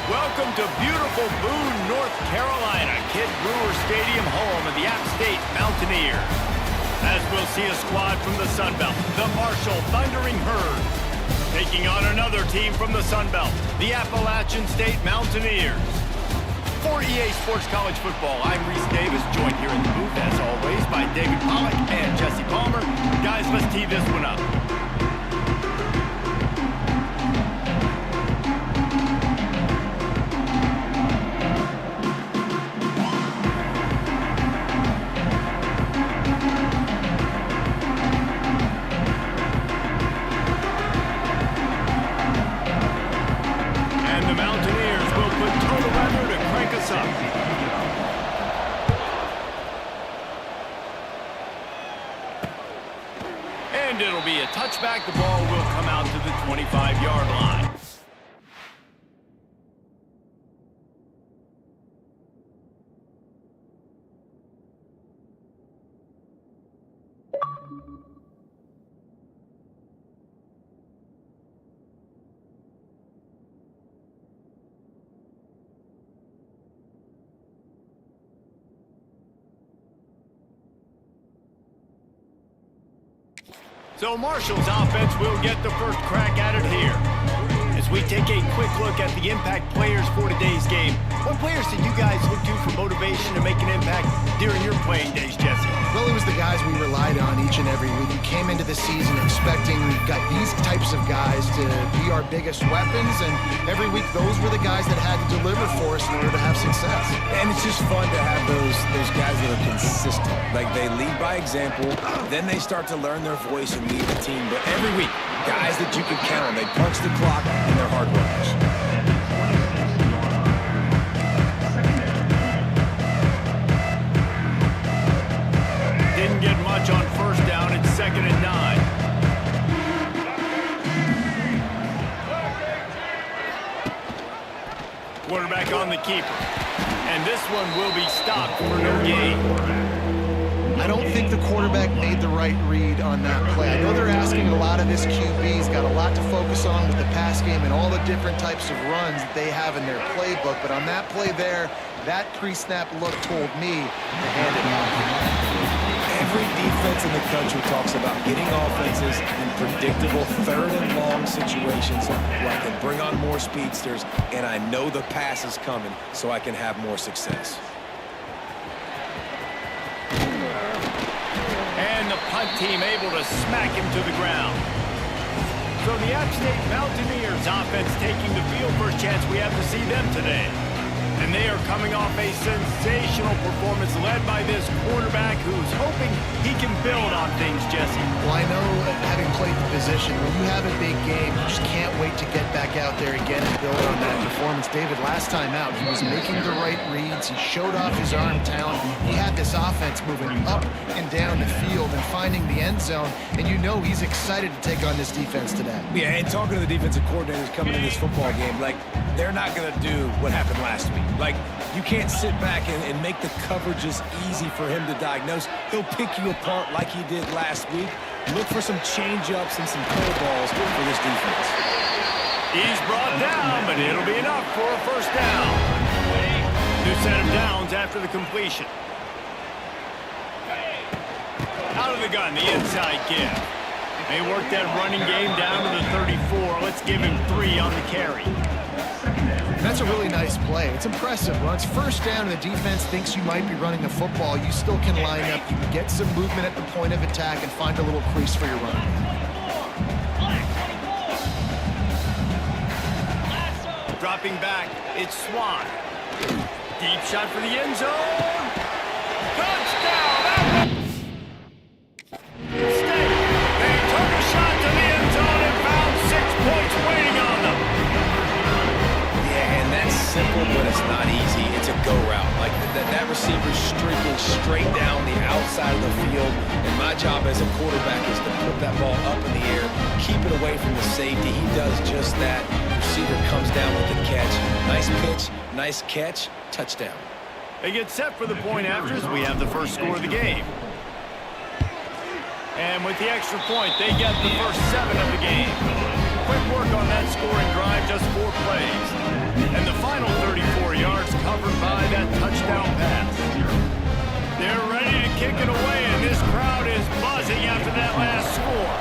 Welcome to beautiful Boone, North Carolina, Kid Brewer Stadium, home of the App State Mountaineers. As we'll see a squad from the Sun Belt, the Marshall Thundering Herd, taking on another team from the Sun Belt, the Appalachian State Mountaineers. For EA Sports College Football, I'm Reese Davis, joined here in the booth, as always, by David Pollack and Jesse Palmer. Guys, let's tee this one up. And it'll be a touchback. The ball will come out to the 25-yard line. So Marshall's offense will get the first crack at it here. As we take a quick look at the impact players for today's game, what players did you guys look to for motivation to make an impact during your playing days, Jesse? Well, it was the guys we relied on each and every week. We came into the season expecting we've got these types of guys to be our biggest weapons, and every week those were the guys that had to deliver for us in order to have success. And it's just fun to have those guys that are consistent. Like, they lead by example, then they start to learn their voice and lead the team. But every week, guys that you can count on, they punch the clock and they're hard workers. Didn't get much on first down. It's 2nd and 9. Quarterback on the keeper. And this one will be stopped for no gain. I don't think the quarterback made the right read on that play. I know they're asking a lot of this QB. He's got a lot to focus on with the pass game and all the different types of runs that they have in their playbook. But on that play there, that pre-snap look told me to hand it off. Every defense in the country talks about getting offenses in predictable 3rd and long situations where I can bring on more speedsters and I know the pass is coming so I can have more success. And the punt team able to smack him to the ground. So the App State Mountaineers offense taking the field. First chance we have to see them today. And they are coming off a sensational performance led by this quarterback who's hoping he can build on things, Jesse. Well, I know, having played the position, when you have a big game, you just can't wait to get back out there again and build on that performance. David, last time out, he was making the right reads. He showed off his arm talent. He had this offense moving up and down the field and finding the end zone. And you know he's excited to take on this defense today. Yeah, and talking to the defensive coordinators coming into this football game, like, they're not going to do what happened last week. Like, you can't sit back and make the coverages easy for him to diagnose. He'll pick you apart like he did last week. Look for some change-ups and some curveballs for this defense. He's brought down, but it'll be enough for a first down. New set of downs after the completion. Out of the gun, the inside give. They work that running game down to the 34. Let's give him 3 on the carry. That's a really nice play. It's impressive. When it's first down and the defense thinks you might be running the football, you still can line up. You can get some movement at the point of attack and find a little crease for your run. Dropping back, it's Swan. Deep shot for the end zone. Touchdown! Stay. They took a shot to the end zone and found 6 points waiting on them. Yeah, and that's simple, but it's not easy. It's a go route. Like, that receiver's streaking straight down the outside of the field, and my job as a quarterback is to put that ball up in the air, keep it away from the safety. He does just that. Receiver comes down with the catch. Nice pitch, nice catch, touchdown. They get set for the point afters. We have the first score of the game. And with the extra point, they get the first 7 of the game. quick work on that scoring drive, just 4 plays. And the final 34 yards covered by that touchdown pass. They're ready to kick it away, and this crowd is buzzing after that last score.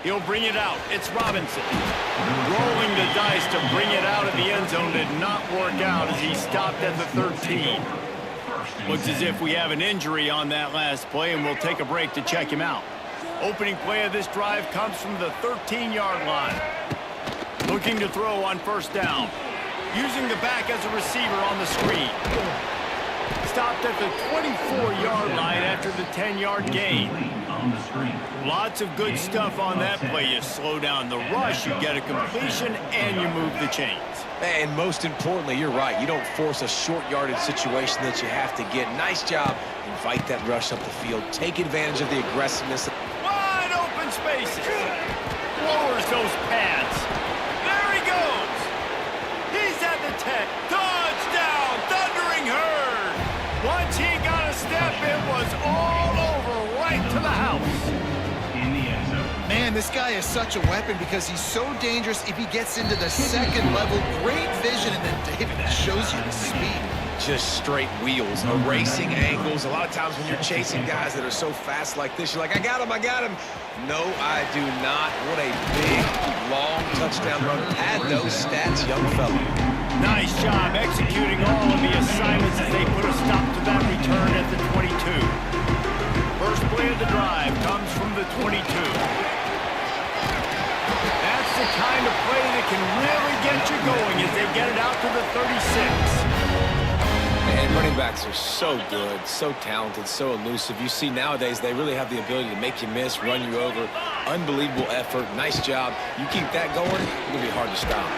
He'll bring it out. It's Robinson. Rolling the dice to bring it out of the end zone did not work out as he stopped at the 13. Looks as if we have an injury on that last play, and we'll take a break to check him out. Opening play of this drive comes from the 13-yard line. Looking to throw on first down. Using the back as a receiver on the screen. Stopped at the 24-yard line after the 10-yard gain. Lots of good stuff on that play. You slow down the rush, you get a completion, and you move the chains. And most importantly, you're right. You don't force a short yardage situation that you have to get. Nice job. Invite that rush up the field. Take advantage of the aggressiveness. Wide open spaces. Lowers those pads. There he goes. He's at the 10. Touchdown, Thundering Herd. Once he got a step, it was all over right to the house. Man, this guy is such a weapon because he's so dangerous if he gets into the second level. Great vision, and then David shows you the speed. Just straight wheels, erasing angles. A lot of times when you're chasing guys that are so fast like this, you're like, I got him, I got him. No, I do not. What a big, long touchdown run. Pad those stats, young fella. Nice job executing all of the assignments as they put a stop to that return at the 22. First play of the drive comes from the 22. That's the kind of play that can really get you going as they get it out to the 36. And running backs are so good, so talented, so elusive. You see nowadays they really have the ability to make you miss, run you over. Unbelievable effort. Nice job. You keep that going, it's going to be hard to stop.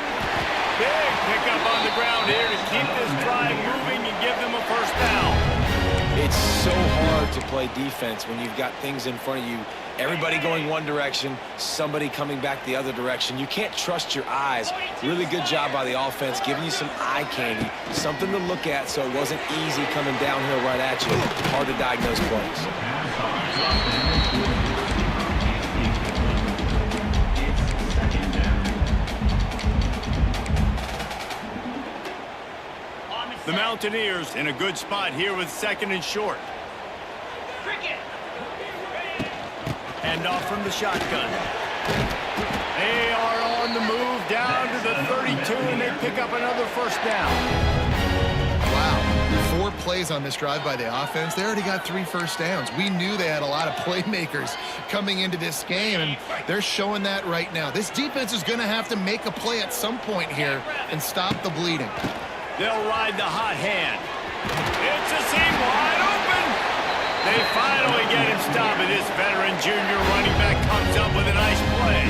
Big pickup on the ground here to keep this drive moving and give them a first down. It's so hard to play defense when you've got things in front of you. Everybody going one direction, somebody coming back the other direction. You can't trust your eyes. Really good job by the offense, giving you some eye candy, something to look at so it wasn't easy coming downhill right at you. Hard to diagnose plays. The Mountaineers in a good spot here with second and short. Hand off from the shotgun. They are on the move down to the 32, and they pick up another first down. Wow, 4 plays on this drive by the offense. They already got 3 first downs. We knew they had a lot of playmakers coming into this game, and they're showing that right now. This defense is going to have to make a play at some point here and stop the bleeding. They'll ride the hot hand. It's a seam wide open. They finally get him stopped, and this veteran junior running back comes up with a nice play.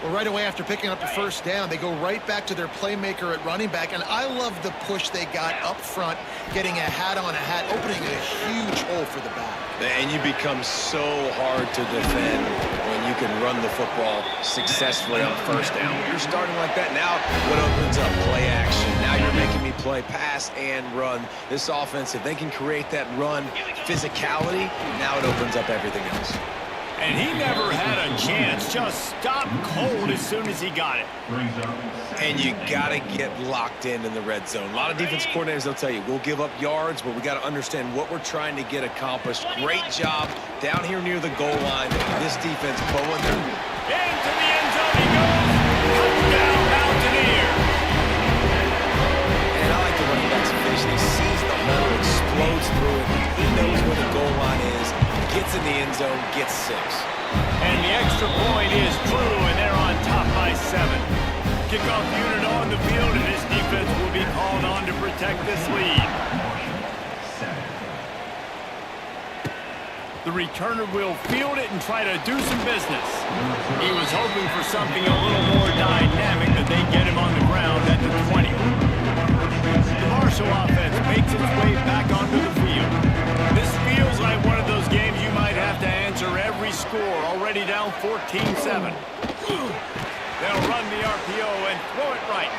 Well, right away after picking up the first down, they go right back to their playmaker at running back, and I love the push they got up front, getting a hat on a hat, opening a huge hole for the back. And you become so hard to defend when you can run the football successfully on first down. You're starting like that. Now what opens up? Play action. Now you're making me play pass and run. This offense, if they can create that run physicality, now it opens up everything else. And he never had a chance. Just stopped cold as soon as he got it. And you got to get locked in the red zone. A lot of defense coordinators, they'll tell you, we'll give up yards, but we got to understand what we're trying to get accomplished. Great job down here near the goal line. This defense pulling through. Into the end zone he goes. Touchdown, Mountaineer. And I like the running back's vision. He sees the hole, explodes through it. He knows where the goal line is. Gets in the end zone, gets 6. And the extra point is true, and they're on top by 7. Kickoff unit on the field, and this defense will be called on to protect this lead. The returner will field it and try to do some business. He was hoping for something a little more dynamic, that they get him on the ground at the 20. The Marshall offense makes its way back onto the field. This feels like one of those games you might have to answer every score, already down 14-7. They'll run the RPO and throw it right.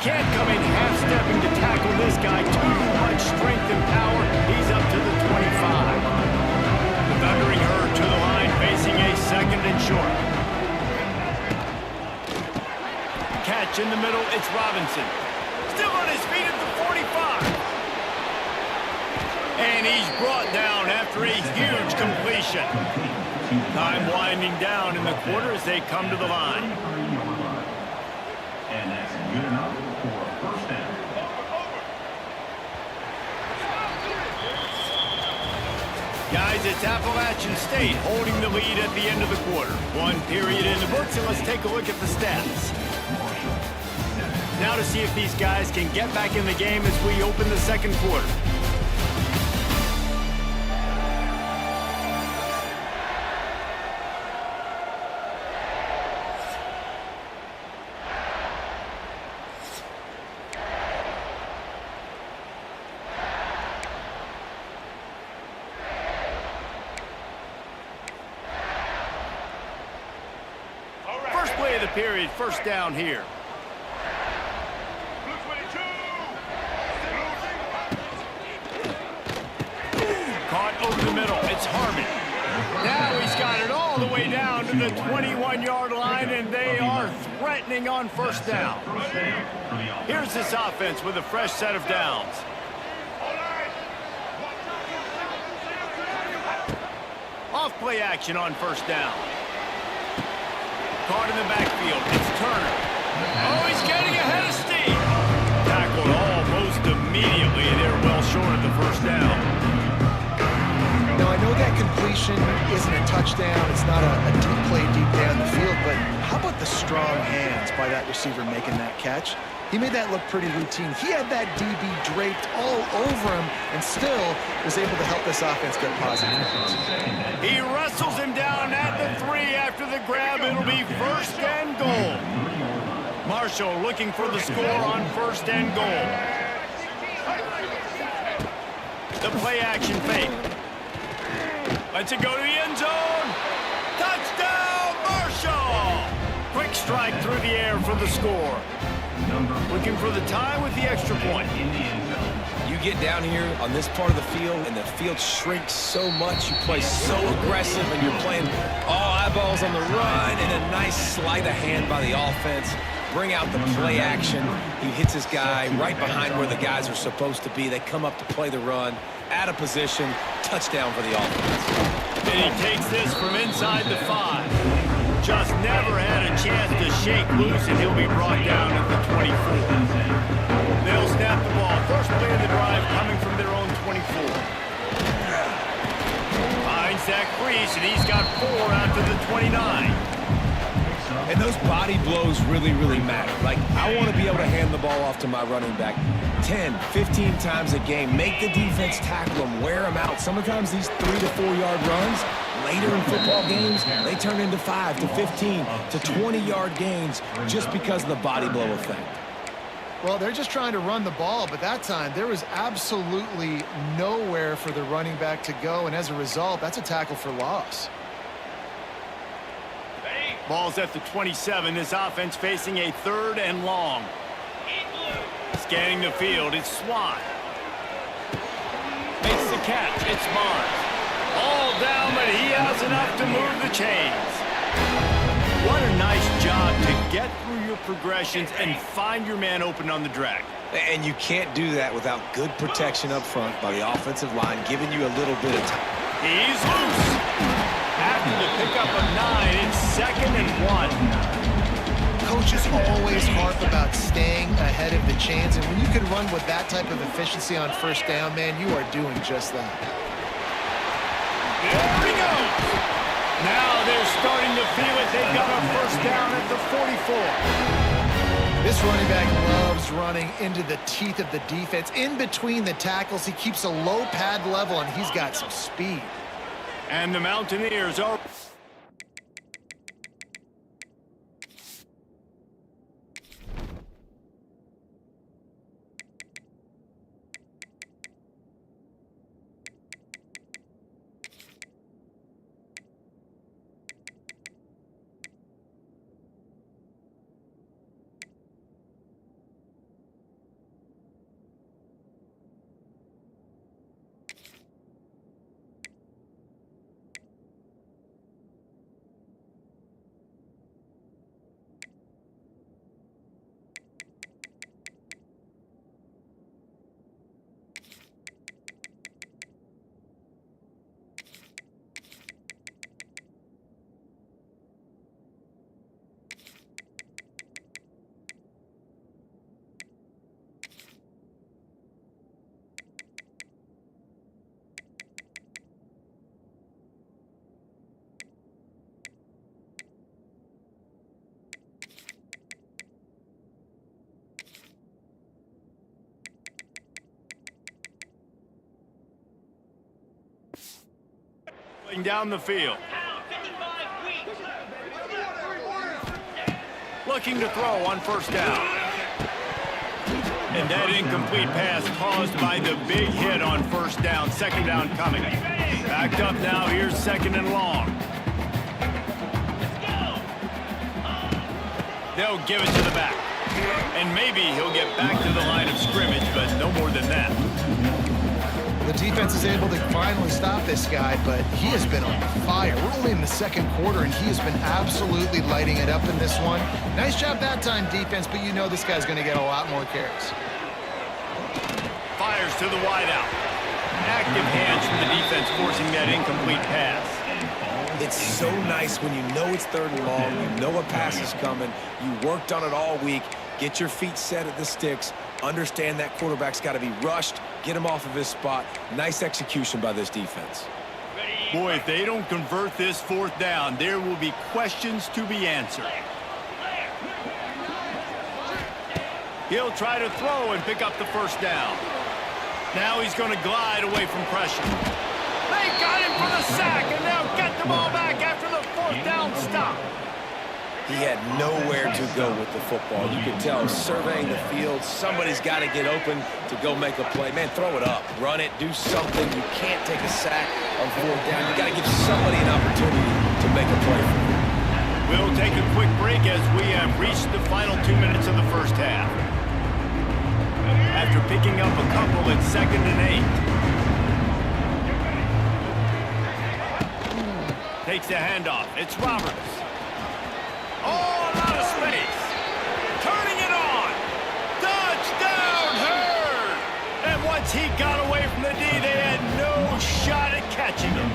Can't come in half-stepping to tackle this guy. Too much strength and power. He's up to the 25. The Thundering Herd to pitch in the middle. It's Robinson. Still on his feet at the 45. And he's brought down after a huge completion. Time winding down in the quarter as they come to the line. And that's good enough for a first down. Guys, it's Appalachian State holding the lead at the end of the quarter. One period in the books, and let's take a look at the stats. Now to see if these guys can get back in the game as we open the second quarter. Play of the period, first down here. Caught over the middle, it's Harmon. Now he's got it all the way down to the 21-yard line, and they are threatening on first down. Here's this offense with a fresh set of downs. Off play action on first down. Caught in the backfield. It's Turner. Oh, he's getting ahead of steam. Tackled almost immediately. They're well short of the first down. Now, I know that completion isn't a touchdown. It's not a deep play deep down the field, but how about the strong hands by that receiver making that catch? He made that look pretty routine. He had that DB draped all over him and still was able to help this offense get positive. He wrestles him down at the 3 after the grab. It'll be first and goal. Marshall looking for the score on first and goal. The play action fake. Lets it go to the end zone. Touchdown, Marshall! Quick strike through the air for the score. Looking for the tie with the extra point. You get down here on this part of the field, and the field shrinks so much. You play so aggressive, and you're playing all eyeballs on the run, and a nice sleight of hand by the offense. Bring out the play action. He hits his guy right behind where the guys are supposed to be. They come up to play the run, out of position, touchdown for the offense. And he takes this from inside the 5. Just never had a chance to shake loose, and he'll be brought down at the 24. They'll snap the ball. First play of the drive coming from their own 24. Finds Zach Priest, and he's got 4 out to the 29. And those body blows really, really matter. Like, I want to be able to hand the ball off to my running back 10, 15 times a game. Make the defense tackle them, wear them out. Sometimes these 3 to 4 yard runs, later in football games, they turn into 5 to 15 to 20-yard gains just because of the body blow effect. Well, they're just trying to run the ball, but that time there was absolutely nowhere for the running back to go, and as a result, that's a tackle for loss. Ball's at the 27. This offense facing a 3rd and long. Scanning the field, it's Swan. Makes the catch, it's Mars. All down, but he has enough to move the chains. What a nice job to get through your progressions and find your man open on the drag. And you can't do that without good protection up front by the offensive line, giving you a little bit of time. He's loose. After the pickup of 9, it's 2nd and 1. Coaches always harp about staying ahead of the chains, and when you can run with that type of efficiency on first down, man, you are doing just that. There he goes. Now they're starting to feel it. They've got a first down at the 44. This running back loves running into the teeth of the defense. In between the tackles, he keeps a low pad level, and he's got some speed. And the Mountaineers are... driving down the field. Looking to throw on first down. And that incomplete pass caused by the big hit on first down. Second down coming. Backed up now. Here's second and long. They'll give it to the back. And maybe he'll get back to the line of scrimmage, but no more than that. The defense is able to finally stop this guy, but he has been on fire. We're only in the second quarter, and he has been absolutely lighting it up in this one. Nice job that time, defense, but you know this guy's going to get a lot more carries. Fires to the wideout. Active hands from the defense forcing that incomplete pass. It's so nice when you know it's third and long, you know a pass is coming, you worked on it all week, get your feet set at the sticks, understand that quarterback's got to be rushed, get him off of his spot. Nice execution by this defense. Boy, if they don't convert this fourth down, there will be questions to be answered. He'll try to throw and pick up the first down. Now he's going to glide away from pressure. They got him for the sack, and they'll get the ball back after the fourth down stop. He had nowhere to go with the football. You can tell surveying the field, somebody's got to get open to go make a play. Man, throw it up, run it, do something. You can't take a sack on fourth down. You got to give somebody an opportunity to make a play for you. We'll take a quick break as we have reached the final 2 minutes of the first half. After picking up a couple at 2nd and 8. Takes the handoff. It's Roberts. Oh, a lot of space. Turning it on. Touchdown, Hurd. And once he got away from the D, they had no shot at catching him.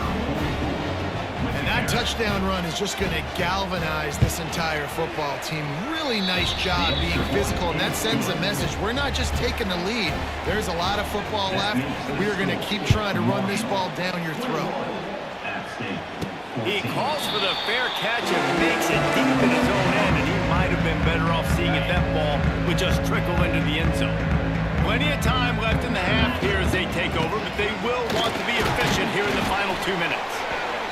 And that touchdown run is just going to galvanize this entire football team. Really nice job being physical, and that sends a message. We're not just taking the lead. There's a lot of football left, and we are going to keep trying to run this ball down your throat. He calls for the fair catch and makes it deep in his own end, and he might have been better off seeing if that ball would just trickle into the end zone. Plenty of time left in the half here as they take over, but they will want to be efficient here in the final 2 minutes.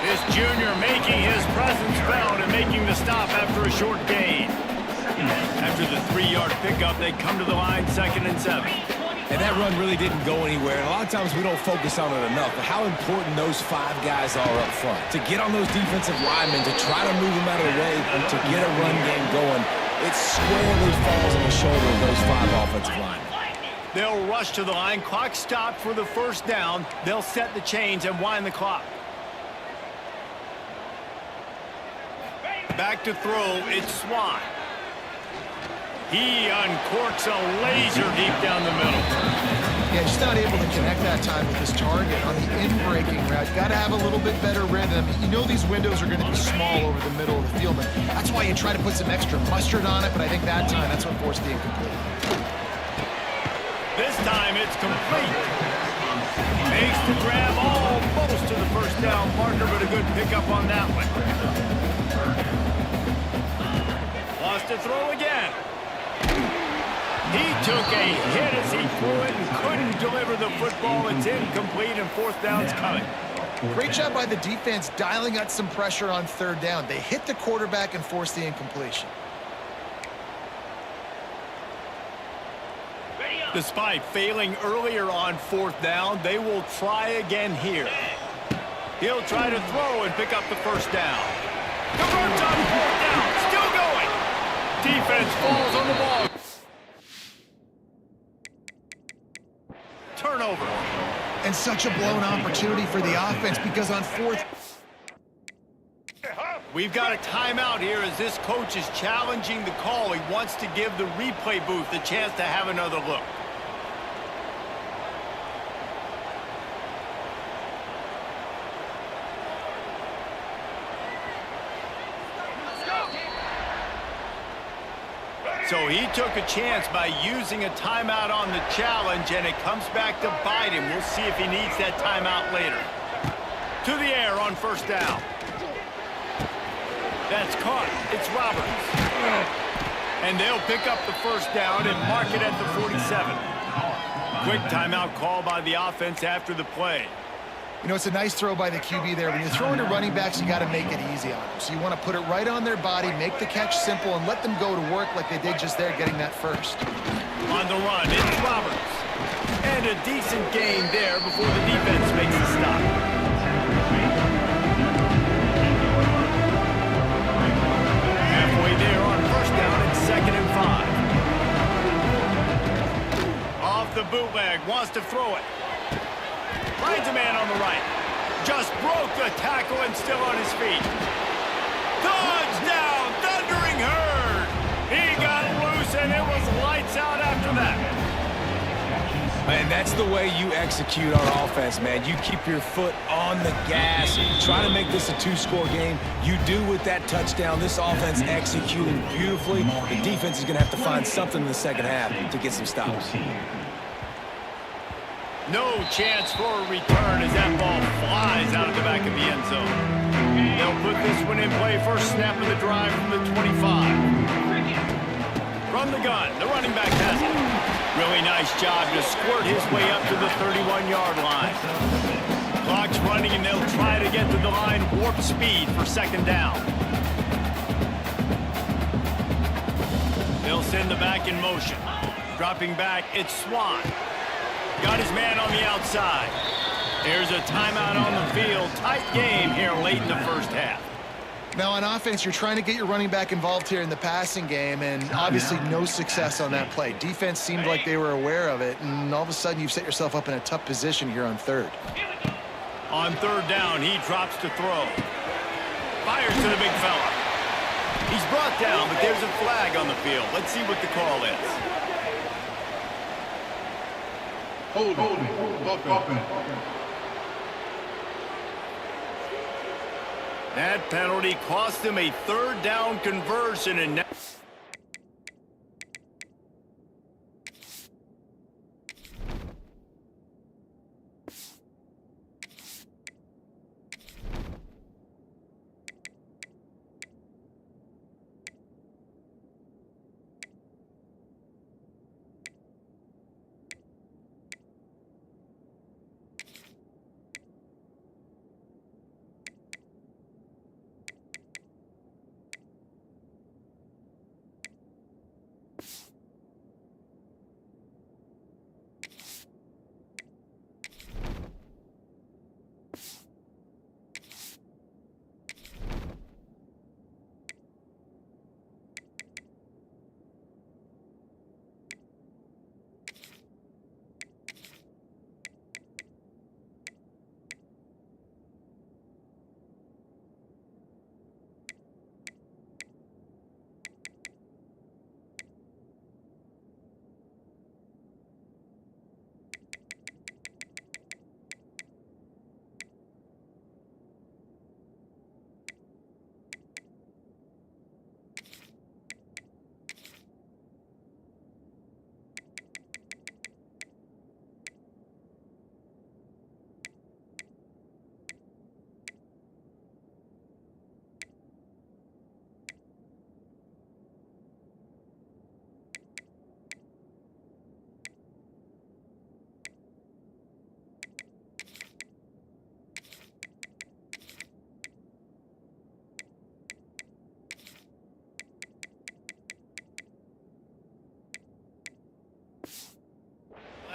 This junior making his presence felt and making the stop after a short gain. After the 3-yard pickup, they come to the line 2nd and 7. And that run really didn't go anywhere. And a lot of times we don't focus on it enough. But how important those 5 guys are up front. To get on those defensive linemen, to try to move them out of the way, and to get a run game going, it squarely falls on the shoulder of those 5 offensive linemen. They'll rush to the line. Clock stopped for the first down. They'll set the chains and wind the clock. Back to throw, it's Swan. He uncorks a laser deep down the middle. Yeah, he's not able to connect that time with his target on the in-breaking route. You got to have a little bit better rhythm. You know these windows are going to be small over the middle of the field, and that's why you try to put some extra mustard on it, but I think that time, that's what forced the incomplete. This time it's complete. Makes the grab almost to the first down marker, but a good pickup on that one. Lost to throw again. He took a hit as he threw it and couldn't deliver the football. It's incomplete and fourth down's coming. Great job by the defense dialing out some pressure on third down. They hit the quarterback and forced the incompletion. Despite failing earlier on fourth down, they will try again here. He'll try to throw and pick up the first down. Converts on fourth down, still going. Defense falls on the ball. Turnover. And such a blown opportunity for the offense because on fourth... We've got a timeout here as this coach is challenging the call. He wants to give the replay booth the chance to have another look. So he took a chance by using a timeout on the challenge, and it comes back to bite him. We'll see if he needs that timeout later. To the air on first down. That's caught. It's Roberts. And they'll pick up the first down and mark it at the 47. Quick timeout call by the offense after the play. You know, it's a nice throw by the QB there. When you're throwing to running backs, you got to make it easy on them. So you want to put it right on their body, make the catch simple, and let them go to work like they did just there, getting that first. On the run, it's Roberts. And a decent gain there before the defense makes a stop. Halfway there on first down and 2nd and 5. Off the bootleg, wants to throw it. Finds a man on the right. Just broke the tackle and still on his feet. Touchdown, Thundering Herd! He got loose and it was lights out after that. Man, that's the way you execute on offense, man. You keep your foot on the gas. Try to make this a 2-score game. You do with that touchdown. This offense executing beautifully. The defense is going to have to find something in the second half to get some stops. No chance for a return as that ball flies out of the back of the end zone. They'll put this one in play first snap of the drive from the 25. From the gun, the running back has it. Really nice job to squirt his way up to the 31-yard line. Clock's running and they'll try to get to the line warp speed for 2nd down. They'll send the back in motion. Dropping back, it's Swan. Got his man on the outside. There's a timeout on the field. Tight game here late in the first half. Now on offense, you're trying to get your running back involved here in the passing game, and obviously no success on that play. Defense seemed like they were aware of it, and all of a sudden you've set yourself up in a tough position here on 3rd. On 3rd down, he drops to throw. Fires to the big fella. He's brought down, but there's a flag on the field. Let's see what the call is. Holding. That penalty cost him a 3rd down conversion, and now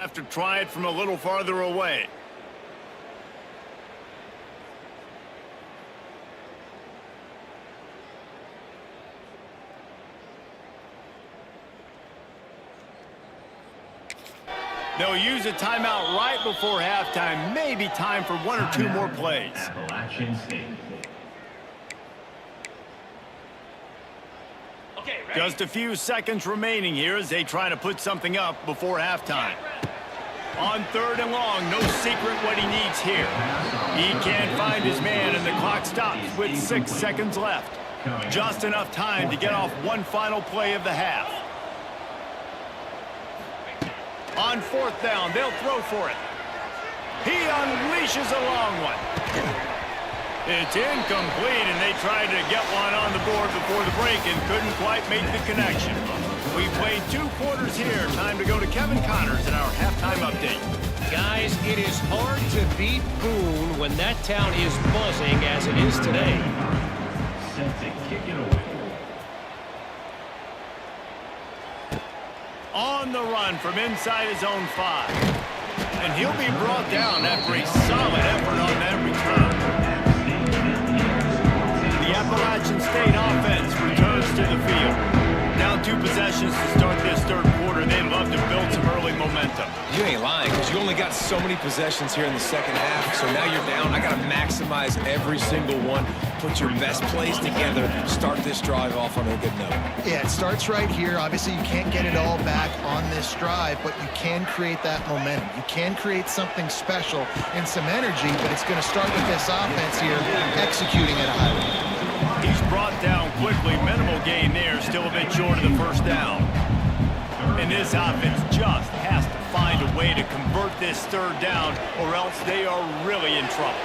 have to try it from a little farther away. They'll use a timeout right before halftime. Maybe time for 1 or 2 more plays. Just a few seconds remaining here as they try to put something up before halftime. On 3rd and long, no secret what he needs here. He can't find his man, and the clock stops with 6 seconds left. Just enough time to get off one final play of the half. On 4th down, they'll throw for it. He unleashes a long one. It's incomplete, and they tried to get one on the board before the break and couldn't quite make the connection. We played 2 quarters here. Time to go to Kevin Connors in our halftime update. Guys, it is hard to beat Boone when that town is buzzing as it is today. Set to kick it away. On the run from inside his own 5. And he'll be brought down after a solid effort on that return. The Appalachian State offense returns to the field. Now 2 possessions to start this third quarter. They'd love to build some early momentum. You ain't lying, because you only got so many possessions here in the second half, so now you're down. I got to maximize every single one, put your best plays together, start this drive off on a good note. Yeah, it starts right here. Obviously, you can't get it all back on this drive, but you can create that momentum. You can create something special and some energy, but it's going to start with this offense here executing at a high level. He's brought down quickly. Minimal gain there. Still a bit short of the first down. And this offense just has to find a way to convert this third down, or else they are really in trouble.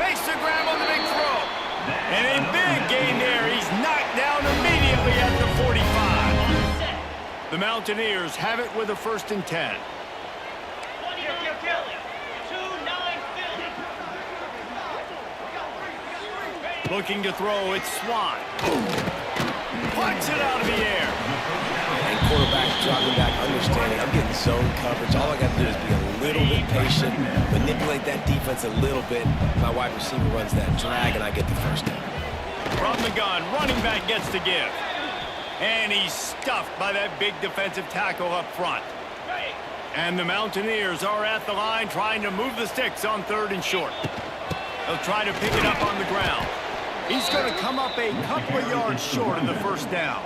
Makes the grab on the big throw. And a big gain there. He's knocked down immediately at the 45. The Mountaineers have it with a 1st and 10. Looking to throw, it's Swan. Punch it out of the air. And quarterback dropping back, understanding I'm getting zone coverage. All I got to do is be a little bit patient, manipulate that defense a little bit. My wide receiver runs that drag, and I get the first down. From the gun, running back gets to give. And he's stuffed by that big defensive tackle up front. And the Mountaineers are at the line trying to move the sticks on 3rd and short. They'll try to pick it up on the ground. He's going to come up a couple of yards short of the first down.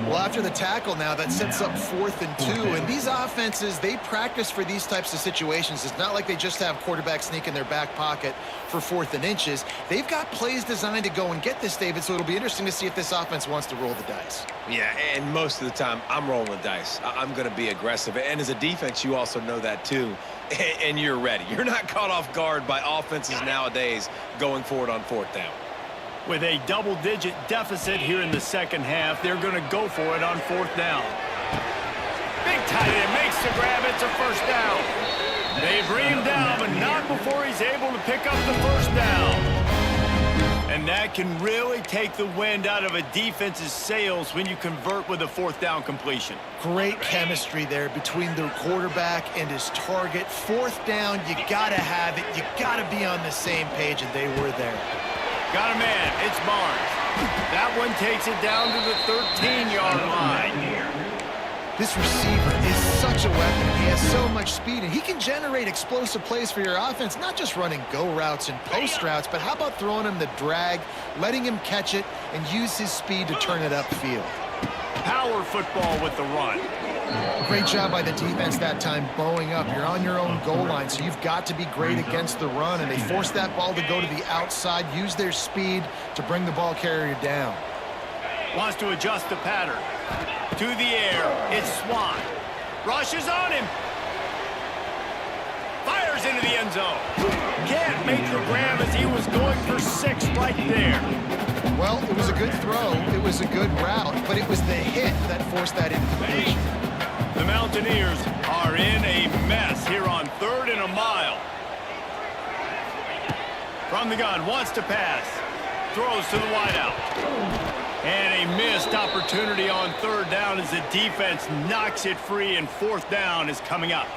Well, after the tackle now, that sets up 4th and 2. And these offenses, they practice for these types of situations. It's not like they just have quarterback sneak in their back pocket for 4th and inches. They've got plays designed to go and get this, David, so it'll be interesting to see if this offense wants to roll the dice. Yeah, and most of the time, I'm rolling the dice. I'm going to be aggressive. And as a defense, you also know that too. And you're ready. You're not caught off guard by offenses nowadays going forward on 4th down. With a double-digit deficit here in the second half, they're going to go for it on 4th down. Big tight end makes the grab. It's a first down. They bring him down, but not before he's able to pick up the first down. And that can really take the wind out of a defense's sails when you convert with a 4th down completion. Great chemistry there between the quarterback and his target. 4th down, you got to have it. You got to be on the same page, and they were there. Got a man. It's Barnes. That one takes it down to the 13-yard line. This receiver is such a weapon. He has so much speed, and he can generate explosive plays for your offense, not just running go routes and post routes, but how about throwing him the drag, letting him catch it, and use his speed to turn it upfield. Power football with the run. Great job by the defense that time, bowing up. You're on your own goal line, so you've got to be great against the run, and they force that ball to go to the outside, use their speed to bring the ball carrier down. Wants to adjust the pattern. To the air, it's Swan. Rushes on him. Fires into the end zone. Can't make the grab as he was going for 6 right there. Well, it was a good throw. It was a good route, but it was the hit that forced that incompletion. The Mountaineers are in a mess here on 3rd and a mile. From the gun, wants to pass. Throws to the wideout. And a missed opportunity on 3rd down as the defense knocks it free, and 4th down is coming up.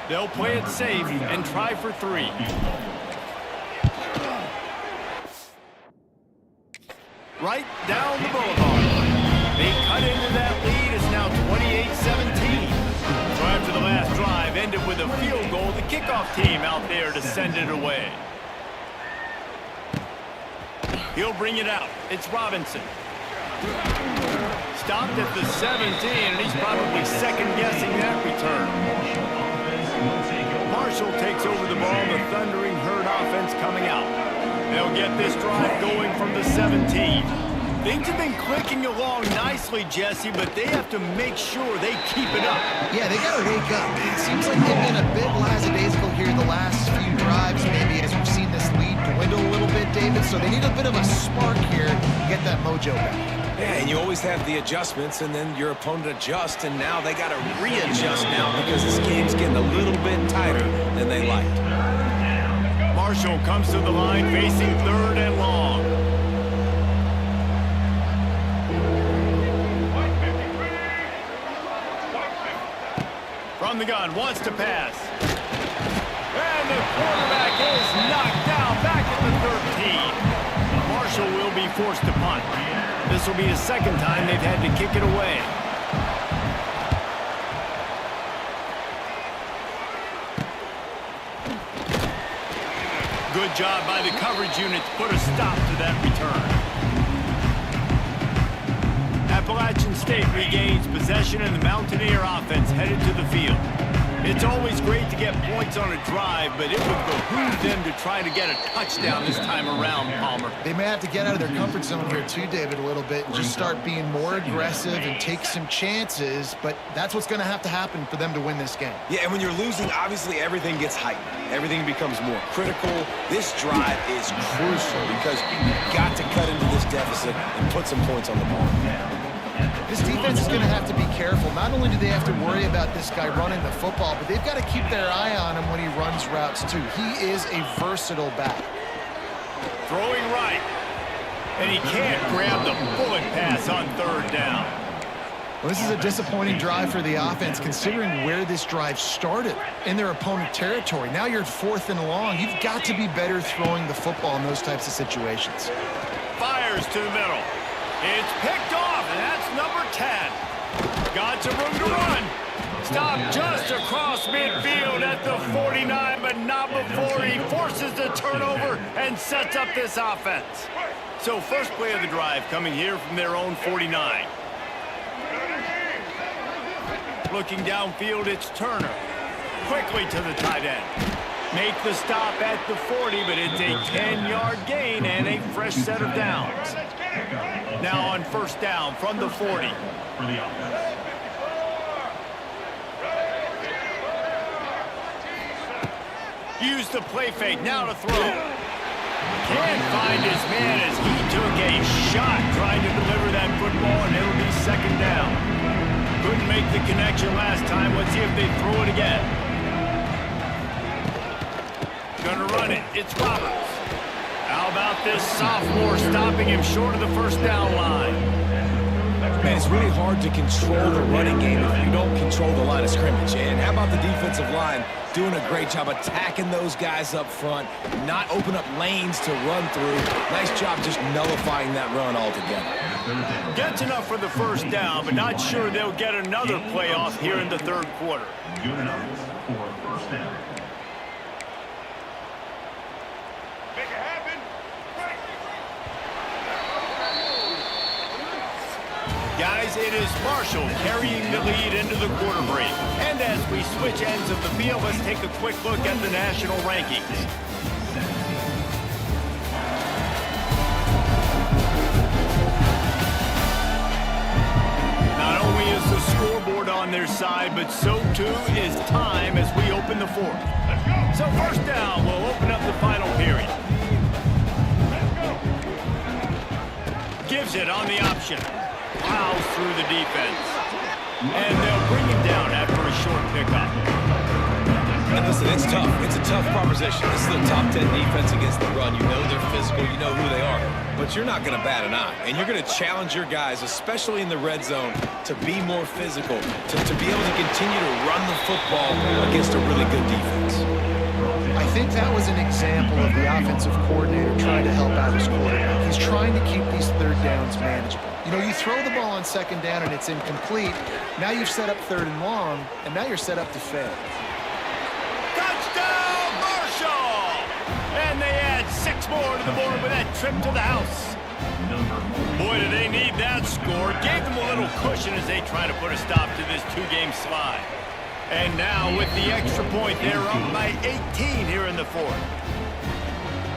They'll play it safe and try for 3. Right down the boulevard. They cut into that lead. It's now 28-17. So after the last drive ended with a field goal, the kickoff team out there to send it away. He'll bring it out. It's Robinson. Stopped at the 17, and he's probably second-guessing that return. Marshall takes over the ball. The Thundering Herd offense coming out. They'll get this drive going from the 17. Things have been clicking along nicely, Jesse, but they have to make sure they keep it up. Yeah, they got to wake up. It seems like they've been a bit lackadaisical here the last few drives, maybe as we've seen this lead dwindle a little bit, David. So they need a bit of a spark here. You get that mojo back. Yeah, and you always have the adjustments, and then your opponent adjusts, and now they got to readjust now because this game's getting a little bit tighter than they liked. Marshall comes to the line facing 3rd and long. From the gun, wants to pass. And the quarterback is knocked down back at the 13. Marshall will be forced to punt. This will be the 2nd time they've had to kick it away. Good job by the coverage unit to put a stop to that return. Appalachian State regains possession and the Mountaineer offense headed to the field. It's always great to get points on a drive, but it would behoove them to try to get a touchdown this time around, Palmer. They may have to get out of their comfort zone here too, David, a little bit and just start being more aggressive and take some chances, but that's what's going to have to happen for them to win this game. Yeah, and when you're losing, obviously everything gets heightened. Everything becomes more critical. This drive is crucial because you've got to cut into this deficit and put some points on the board. This defense is going to have to be careful. Not only do they have to worry about this guy running the football, but they've got to keep their eye on him when he runs routes too. He is a versatile back. Throwing right. And he can't grab the bullet pass on 3rd down. Well, this is a disappointing drive for the offense considering where this drive started in their opponent territory. Now you're 4th and long. You've got to be better throwing the football in those types of situations. Fires to the middle. It's picked off, and that's number 10. Got some room to run. Stop just across midfield at the 49, but not before he forces the turnover and sets up this offense. So first play of the drive coming here from their own 49. Looking downfield, it's Turner. Quickly to the tight end. Make the stop at the 40, but it's a 10-yard gain and a fresh set of downs. Now on 1st down from the 40. Use the play fake, now to throw. Can't find his man as he took a shot trying to deliver that football, and it'll be 2nd down. Couldn't make the connection last time. Let's see if they throw it again. Gonna run it. It's Roberts. How about this sophomore stopping him short of the 1st down line? Man, it's really hard to control the running game if you don't control the line of scrimmage. And how about the defensive line doing a great job attacking those guys up front, not open up lanes to run through. Nice job just nullifying that run altogether. Gets enough for the 1st down, but not sure they'll get another play off here in the 3rd quarter. Good enough for 1st down. Guys, it is Marshall carrying the lead into the quarter break. And as we switch ends of the field, let's take a quick look at the national rankings. Not only is the scoreboard on their side, but so too is time as we open the 4th. So 1st down, we'll open up the final period. Gives it on the option. Plows through the defense. And they'll bring him down after a short pickup. And listen, it's tough. It's a tough proposition. This is a top 10 defense against the run. You know they're physical. You know who they are. But you're not going to bat an eye. And you're going to challenge your guys, especially in the red zone, to be more physical, to be able to continue to run the football against a really good defense. I think that was an example of the offensive coordinator trying to help out his quarterback. He's trying to keep these 3rd downs manageable. You know, you throw the ball on 2nd down and it's incomplete. Now you've set up 3rd and long, and now you're set up to fail. Touchdown, Marshall! And they add 6 more to the board with that trip to the house. Boy, do they need that score. Gave them a little cushion as they try to put a stop to this 2-game slide. And now with the extra point, they're up by 18 here in the 4th.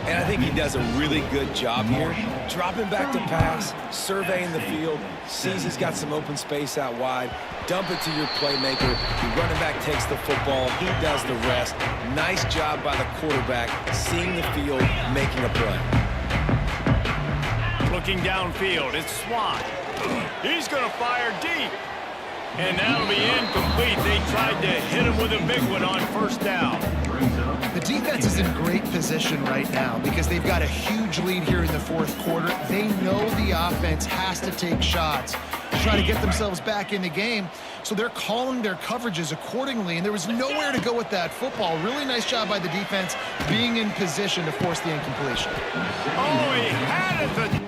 And I think he does a really good job here. Dropping back to pass, surveying the field, sees he's got some open space out wide, dump it to your playmaker. The running back takes the football, he does the rest. Nice job by the quarterback, seeing the field, making a play. Looking downfield, it's Swan. He's going to fire deep. And that'll be incomplete. They tried to hit him with a big one on first down. The defense is in great position right now because they've got a huge lead here in the fourth quarter. They know the offense has to take shots to try to get themselves back in the game. So they're calling their coverages accordingly, and there was nowhere to go with that football. Really nice job by the defense being in position to force the incompletion. Oh, he had it.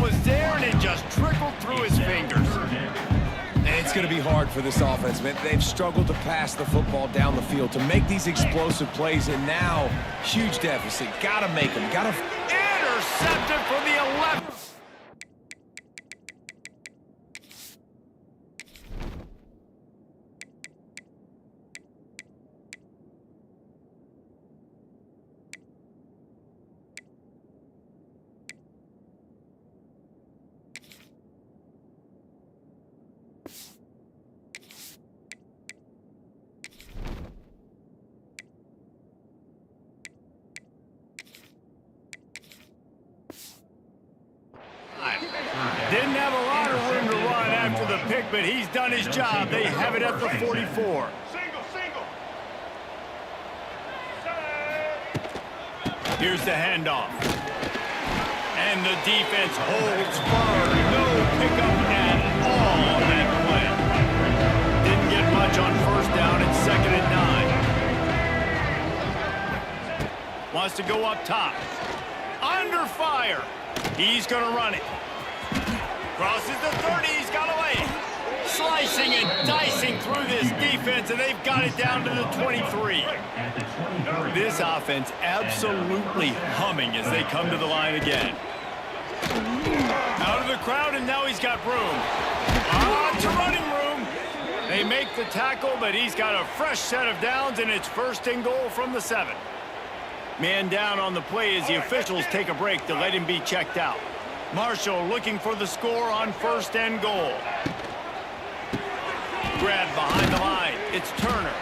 Was there and it just trickled through his fingers. And it's going to be hard for this offense, man. They've struggled to pass the football down the field to make these explosive plays, and now huge deficit. Got to make them. Got to Intercepted for the 11th. Didn't have a lot of room to run after the pick, but he's done his job. They have it at the 44. Here's the handoff. And the defense holds firm. No pickup at all on that play. Didn't get much on first down. It's 2nd and 9. Wants to go up top. Under fire. He's going to run it. Crosses the 30. He's got away. Slicing and dicing through this defense, and they've got it down to the 23. This offense absolutely humming as they come to the line again. Out of the crowd, and now he's got room. To running room. They make the tackle, but he's got a fresh set of downs, and it's 1st and goal from the 7. Man down on the play as the officials take a break to let him be checked out. Marshall looking for the score on 1st and goal. Grab behind the line. It's Turner.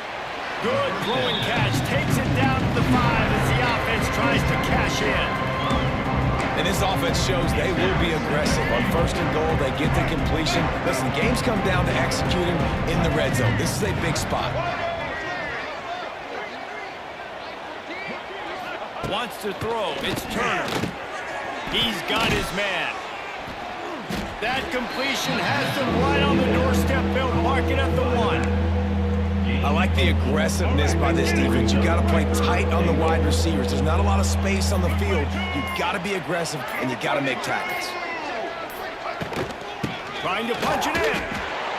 Good throwing catch. Takes it down to the 5 as the offense tries to cash in. And this offense shows they will be aggressive. On 1st and goal, they get the completion. Listen, games come down to executing in the red zone. This is a big spot. Wants to throw. It's Turner. He's got his man. That completion has them right on the doorstep. They'll mark it at the 1. I like the aggressiveness by this defense. You've got to play tight on the wide receivers. There's not a lot of space on the field. You've got to be aggressive, and you've got to make tackles. Trying to punch it in.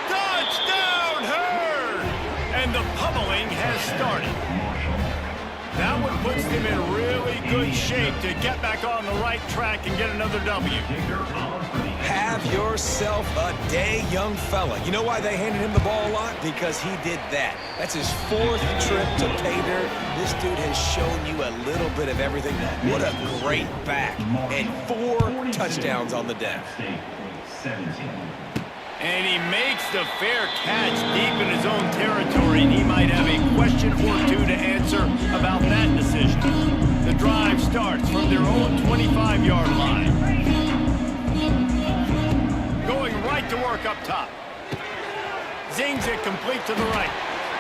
Touchdown, Hurd! And the pummeling has started. That one puts them in really good shape to get back on the right track and get another W. Have yourself a day, young fella. You know why they handed him the ball a lot? Because he did that. That's his 4th trip to pay dirt. This dude has shown you a little bit of everything. What a great back. And 4 touchdowns on the day. And he makes the fair catch deep in his own territory, and he might have a question or two to answer about that decision. The drive starts from their own 25-yard line. Going right to work up top. Zings it complete to the right.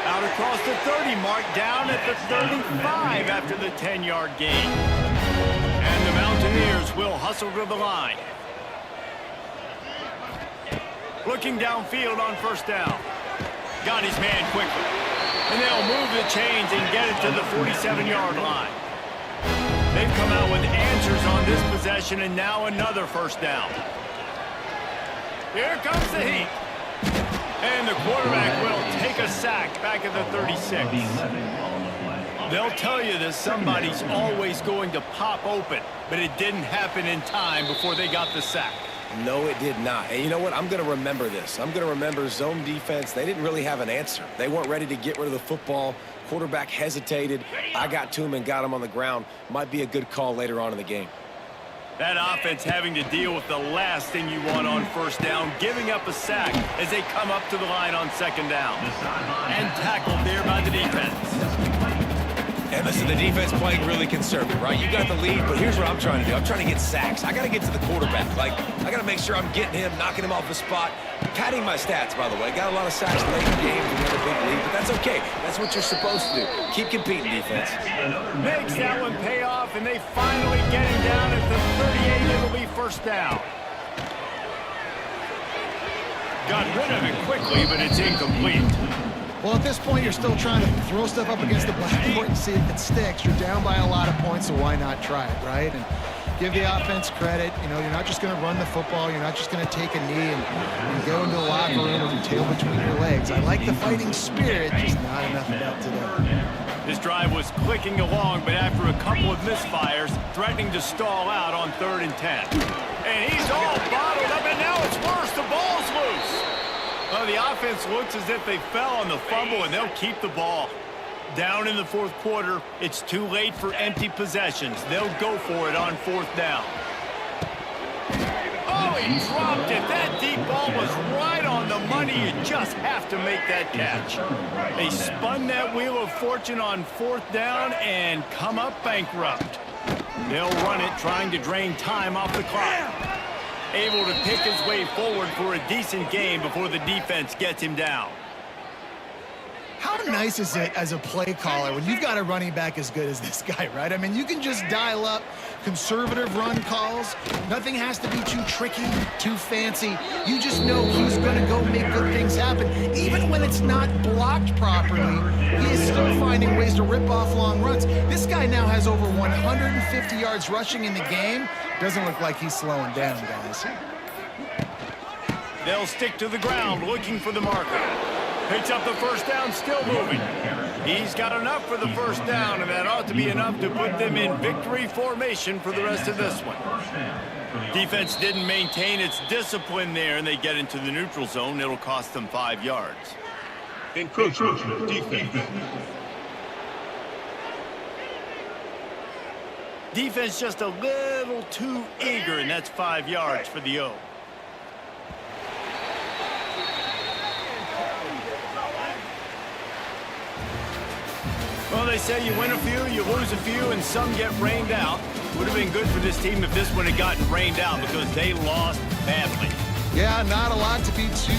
Out across the 30 mark, down at the 35 after the 10-yard gain. And the Mountaineers will hustle to the line. Looking downfield on 1st down. Got his man quickly. And they'll move the chains and get it to the 47-yard line. They've come out with answers on this possession, and now another 1st down. Here comes the heat. And the quarterback will take a sack back at the 36. They'll tell you that somebody's always going to pop open, but it didn't happen in time before they got the sack. No, it did not. And you know what? I'm going to remember this. I'm going to remember zone defense. They didn't really have an answer. They weren't ready to get rid of the football. Quarterback hesitated. I got to him and got him on the ground. Might be a good call later on in the game. That offense having to deal with the last thing you want on first down, giving up a sack as they come up to the line on second down. And tackled there by the defense. And listen, the defense playing really conservative, right? You got the lead, but here's what I'm trying to do. I'm trying to get sacks. I got to get to the quarterback. Like, I got to make sure I'm getting him, knocking him off the spot. Padding my stats, by the way. Got a lot of sacks late in the game to win a big lead, but that's okay. That's what you're supposed to do. Keep competing, defense. Makes that one pay off, and they finally get him down at the 38. It'll be first down. Got rid of it quickly, but it's incomplete. Well, at this point, you're still trying to throw stuff up against the blackboard and see if it sticks. You're down by a lot of points, so why not try it, right? And give the offense credit. You know, you're not just going to run the football. You're not just going to take a knee and go into the locker room with your tail between your legs. I like the fighting spirit, just not enough of that today. This drive was clicking along, but after a couple of misfires, threatening to stall out on 3rd and 10. And he's all bottled up, and now it's worse. The ball's loose. Well, the offense looks as if they fell on the fumble, and they'll keep the ball. Down in the 4th quarter, it's too late for empty possessions. They'll go for it on 4th down. Oh, he dropped it. That deep ball was right on the money. You just have to make that catch. They spun that wheel of fortune on 4th down and come up bankrupt. They'll run it, trying to drain time off the clock. Able to pick his way forward for a decent game before the defense gets him down. How nice is it as a play caller when you've got a running back as good as this guy, right? I mean, you can just dial up conservative run calls. Nothing has to be too tricky, too fancy. You just know he's going to go make good things happen. Even when it's not blocked properly, he is still finding ways to rip off long runs. This guy now has over 150 yards rushing in the game. Doesn't look like he's slowing down, guys. They'll stick to the ground looking for the marker. Picks up the first down, still moving. He's got enough for the first down, and that ought to be enough to put them in victory formation for the rest of this one. Defense didn't maintain its discipline there, and they get into the neutral zone. It'll cost them 5 yards. Encroachment defense. Defense just a little too eager, and that's 5 yards for the O. Well, they say you win a few, you lose a few, and some get rained out. Would have been good for this team if this one had gotten rained out because they lost badly. Yeah, not a lot to be too...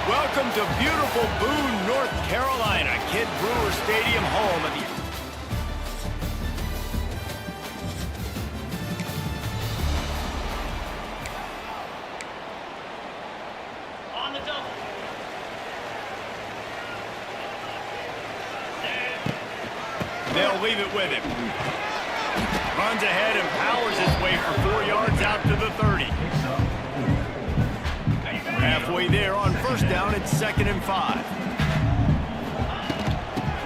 Welcome to beautiful Boone, North Carolina, Kid Brewer Stadium, home of the... On the double. They'll leave it with him. Runs ahead and powers his way for 4 yards out to the 30. Halfway there on first down, it's 2nd and 5.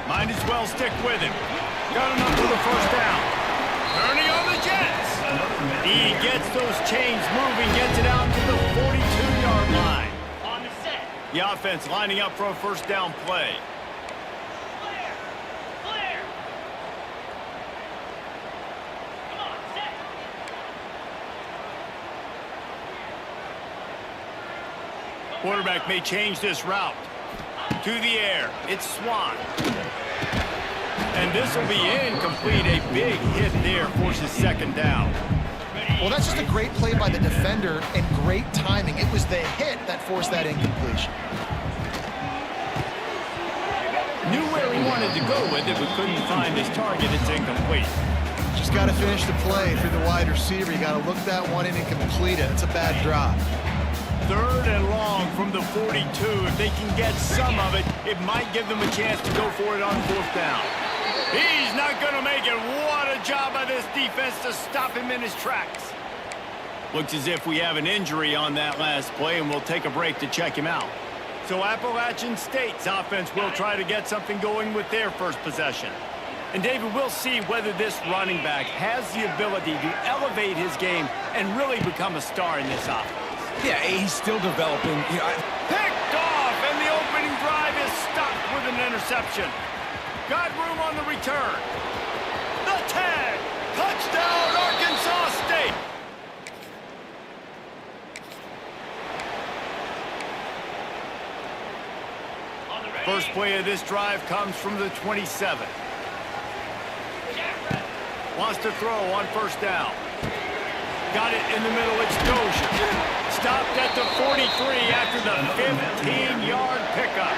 Might as well stick with him. Got enough for the first down. Turning on the Jets. He gets those chains moving, gets it out to the 42-yard line. On the set. The offense lining up for a first down play. Clear. Clear. Come on, set. Quarterback may change this route. To the air, it's Swan. And this will be incomplete. A big hit there forces 2nd down. Well, that's just a great play by the defender and great timing. It was the hit that forced that incompletion. Knew where he wanted to go with it, but couldn't find his target. It's incomplete. Just got to finish the play through the wide receiver. You got to look that one in and complete it. It's a bad drop. 3rd and long from the 42. If they can get some of it, it might give them a chance to go for it on 4th down. He's not going to make it. What a job by this defense to stop him in his tracks. Looks as if we have an injury on that last play, and we'll take a break to check him out. So Appalachian State's offense will try to get something going with their first possession. And David, we'll see whether this running back has the ability to elevate his game and really become a star in this offense. Yeah, he's still developing. Picked off, and the opening drive is stopped with an interception. Got room on the return. The tag. Touchdown, Arkansas State. First play of this drive comes from the 27. Wants to throw on first down. Got it in the middle, it's Dozier. Stopped at the 43 after the 15-yard pickup.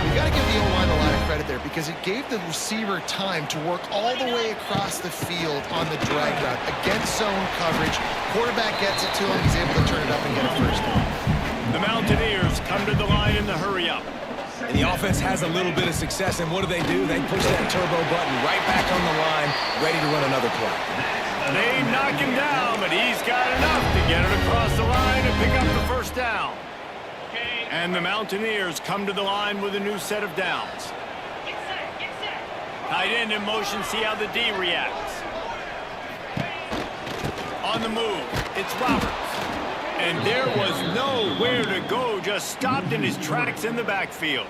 You got to give the O-line a lot of credit there because it gave the receiver time to work all the way across the field on the drag route against zone coverage. Quarterback gets it to him, he's able to turn it up and get a first down. The Mountaineers come to the line in the hurry-up. And the offense has a little bit of success, and what do? They push that turbo button right back on the line, ready to run another play. They knock him down, but he's got enough to get it across the line and pick up the first down. And the Mountaineers come to the line with a new set of downs. Get set. Get set. Tight end in motion, see how the D reacts. On the move, it's Roberts. And there was nowhere to go, just stopped in his tracks in the backfield.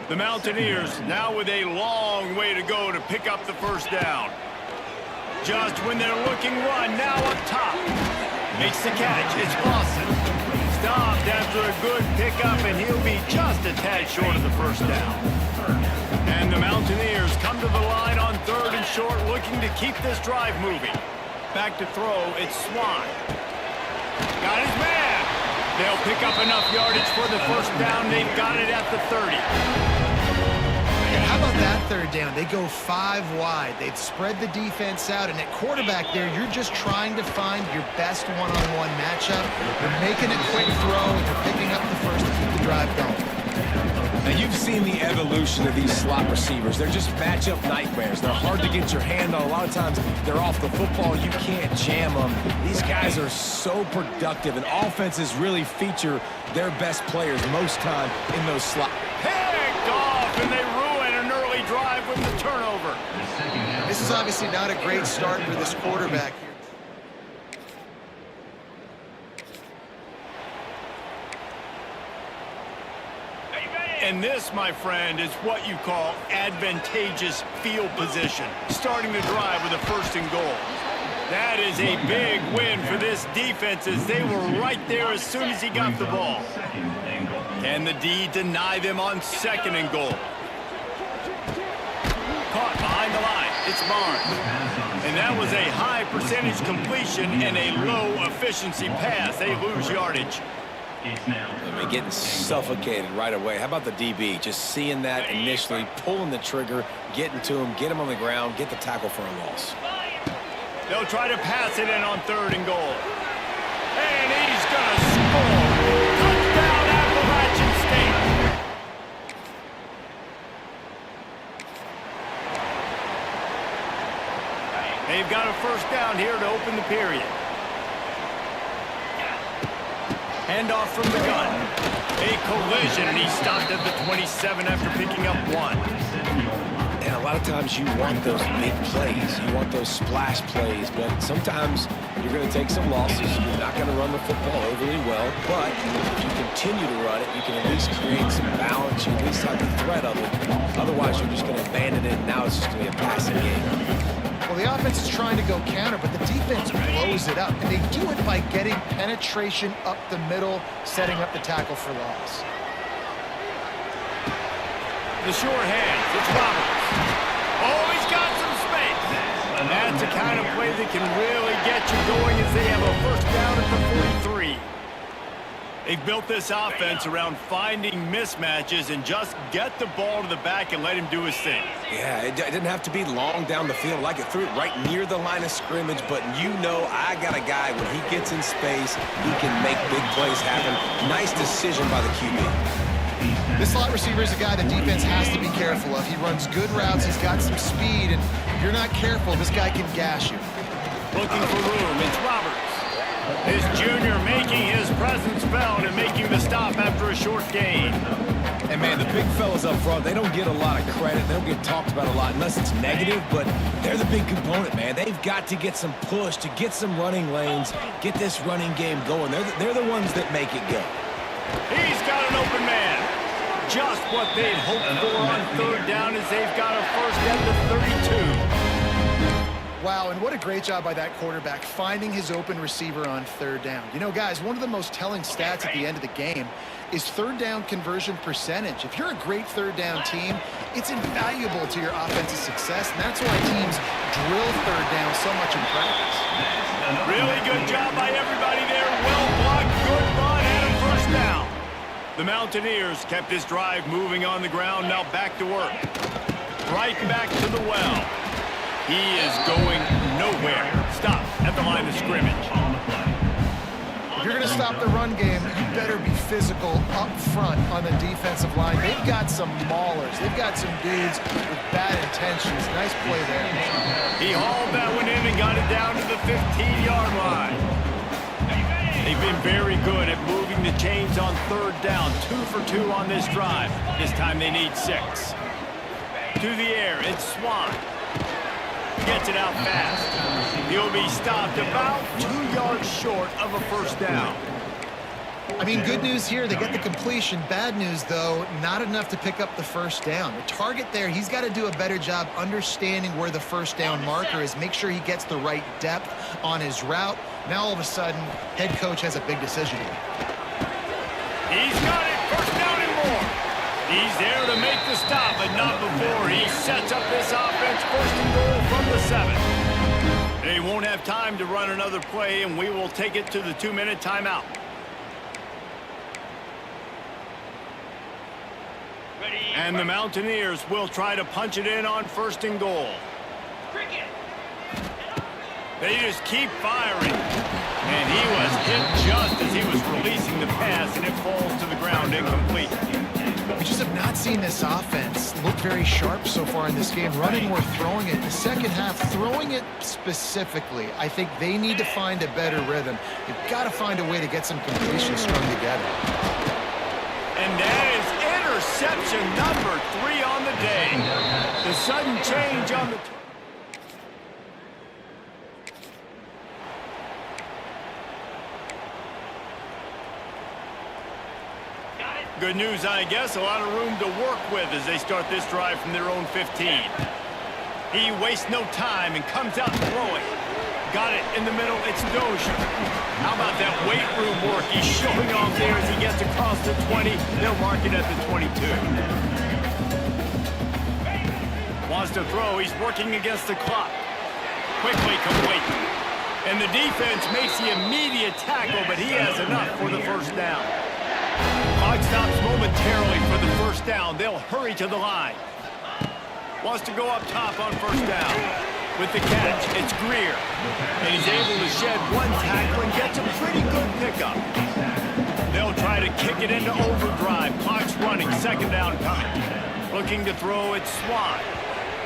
The Mountaineers now with a long way to go to pick up the first down. Just when they're looking run, now up top. Makes the catch, it's Lawson. Stopped after a good pickup, and he'll be just a tad short of the first down. And the Mountaineers come to the line on 3rd and short, looking to keep this drive moving. Back to throw, it's Swan. Got his man. They'll pick up enough yardage for the first down. They've got it at the 30. And how about that 3rd down? They go 5 wide. They've spread the defense out, and at quarterback there, you're just trying to find your best one-on-one matchup. You're making a quick throw, and you're picking up the first to keep the drive going. Now, you've seen the evolution of these slot receivers. They're just matchup nightmares. They're hard to get your hand on. A lot of times, they're off the football. You can't jam them. These guys are so productive, and offenses really feature their best players most time in those slots. Picked off, and they ruin an early drive with the turnover. This is obviously not a great start for this quarterback here. And this, my friend, is what you call advantageous field position. Starting the drive with a 1st and goal. That is a big win for this defense as they were right there as soon as he got the ball. Can the D deny them on 2nd and goal? Caught behind the line. It's Barnes. And that was a high percentage completion and a low efficiency pass. They lose yardage. I mean, getting suffocated right away. How about the DB? Just seeing that initially, pulling the trigger, getting to him, get him on the ground, get the tackle for a loss. They'll try to pass it in on 3rd and goal. And he's going to score. Touchdown, Appalachian State. They've got a 1st down here to open the period. Handoff from the gun. A collision, and he stopped at the 27 after picking up 1. And a lot of times you want those big plays. You want those splash plays, but sometimes you're going to take some losses. You're not going to run the football overly well, but if you continue to run it, you can at least create some balance. You at least have the threat of it. Otherwise, you're just going to abandon it, and now it's just going to be a passing game. Well, the offense is trying to go counter, but the defense blows it up. And they do it by getting penetration up the middle, setting up the tackle for loss. The sure hands. It's Roberts. Oh, he's got some space. And that's the kind of play that can really get you going as they have a 1st down at the 43. They've built this offense around finding mismatches and just get the ball to the back and let him do his thing. Yeah, it didn't have to be long down the field. Like it threw it right near the line of scrimmage, but you know I got a guy, when he gets in space, he can make big plays happen. Nice decision by the QB. This slot receiver is a guy the defense has to be careful of. He runs good routes, he's got some speed, and if you're not careful, this guy can gash you. Looking for room, it's Roberts. His junior making his presence felt and making the stop after a short gain. And, man, the big fellas up front, they don't get a lot of credit. They don't get talked about a lot unless it's negative, but they're the big component, man. They've got to get some push, to get some running lanes, get this running game going. They're the ones that make it go. He's got an open man. Just what they'd hoped for on 3rd down as they've got a 1st at the 32. Wow, and what a great job by that quarterback, finding his open receiver on 3rd down. You know, guys, one of the most telling stats at the end of the game is 3rd down conversion percentage. If you're a great 3rd down team, it's invaluable to your offensive success, and that's why teams drill 3rd down so much in practice. Really good job by everybody there. Well blocked, good run, and a 1st down. The Mountaineers kept this drive moving on the ground, now back to work. Right back to the well. He is going nowhere. Stop at the line of scrimmage. If you're going to stop the run game, you better be physical up front on the defensive line. They've got some maulers. They've got some dudes with bad intentions. Nice play there. He hauled that one in and got it down to the 15-yard line. They've been very good at moving the chains on 3rd down. 2 for 2 on this drive. This time they need 6. To the air, it's Swan. Gets it out fast. He'll be stopped about 2 yards short of a 1st down. I mean, good news here, they get the completion. Bad news, though, not enough to pick up the 1st down. The target there, he's got to do a better job understanding where the 1st down marker is, make sure he gets the right depth on his route. Now, all of a sudden, head coach has a big decision here. He's got it, 1st down and more. He's there to make the stop, but not before he sets up this offense 1st and goal from the 7. They won't have time to run another play, and we will take it to the 2-minute timeout. And the Mountaineers will try to punch it in on 1st and goal. They just keep firing. And he was hit just as he was releasing the pass, and it falls to the ground incomplete. We just have not seen this offense look very sharp so far in this game. Running more, throwing it. The second half, throwing it specifically. I think they need to find a better rhythm. They've got to find a way to get some completions strung together. And that is interception number 3 on the day. The sudden change on the... Good news, I guess. A lot of room to work with as they start this drive from their own 15. He wastes no time and comes out throwing. Got it in the middle. It's Dozier. How about that weight room work? He's showing off there as he gets across the 20. They'll mark it at the 22. Wants to throw. He's working against the clock. Quickly complete. And the defense makes the immediate tackle, but he has enough for the first down. Clock stops momentarily for the first down. They'll hurry to the line. Wants to go up top on first down. With the catch, it's Greer. And he's able to shed one tackle and gets a pretty good pickup. They'll try to kick it into overdrive. Clock's running, second down coming. Looking to throw, it's Swan.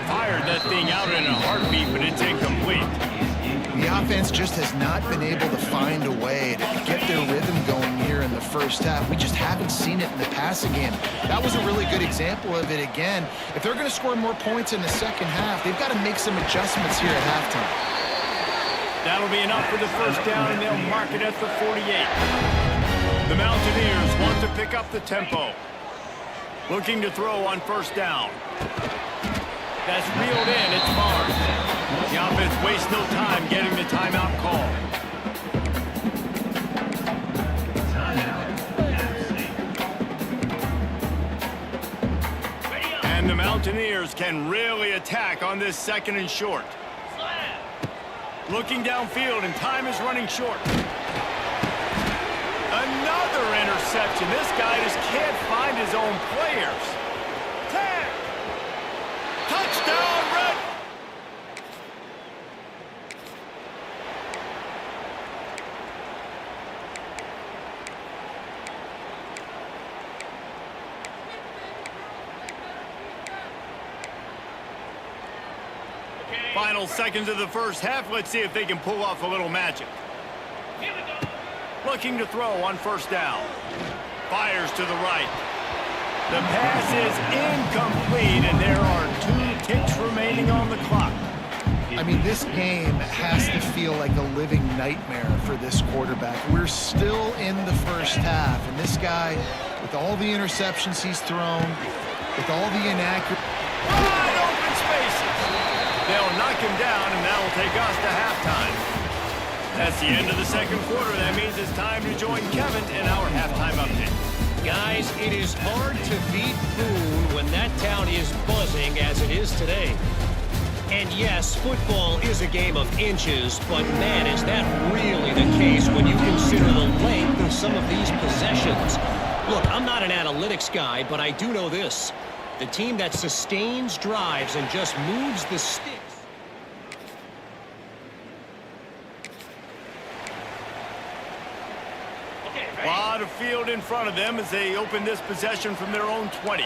Fired that thing out in a heartbeat, but it's incomplete. The offense just has not been able to find a way to get their rhythm going here in the first half. We just haven't seen it in the passing game. That was a really good example of it again. If they're going to score more points in the second half, they've got to make some adjustments here at halftime. That'll be enough for the first down, and they'll mark it at the 48. The Mountaineers want to pick up the tempo. Looking to throw on first down. That's reeled in. It's Mars. The offense wastes no time getting the timeout call. And the Mountaineers can really attack on this second and short. Looking downfield, and time is running short. Another interception. This guy just can't find his own players. Touchdown, Red! Final seconds of the first half. Let's see if they can pull off a little magic. Looking to throw on first down. Fires to the right. The pass is incomplete, and there are 2 ticks remaining on the clock. I mean, this game has to feel like a living nightmare for this quarterback. We're still in the first half, and this guy, with all the interceptions he's thrown, with all the inaccurate... Wide open spaces. They'll knock him down, and that'll take us to halftime. That's the end of the second quarter. That means it's time to join Kevin in our halftime update. Guys, it is hard to beat Boone when that town is buzzing as it is today. And yes, football is a game of inches, but man, is that really the case when you consider the length of some of these possessions. Look, I'm not an analytics guy, but I do know this. The team that sustains drives and just moves the sticks. A lot of field in front of them as they open this possession from their own 20.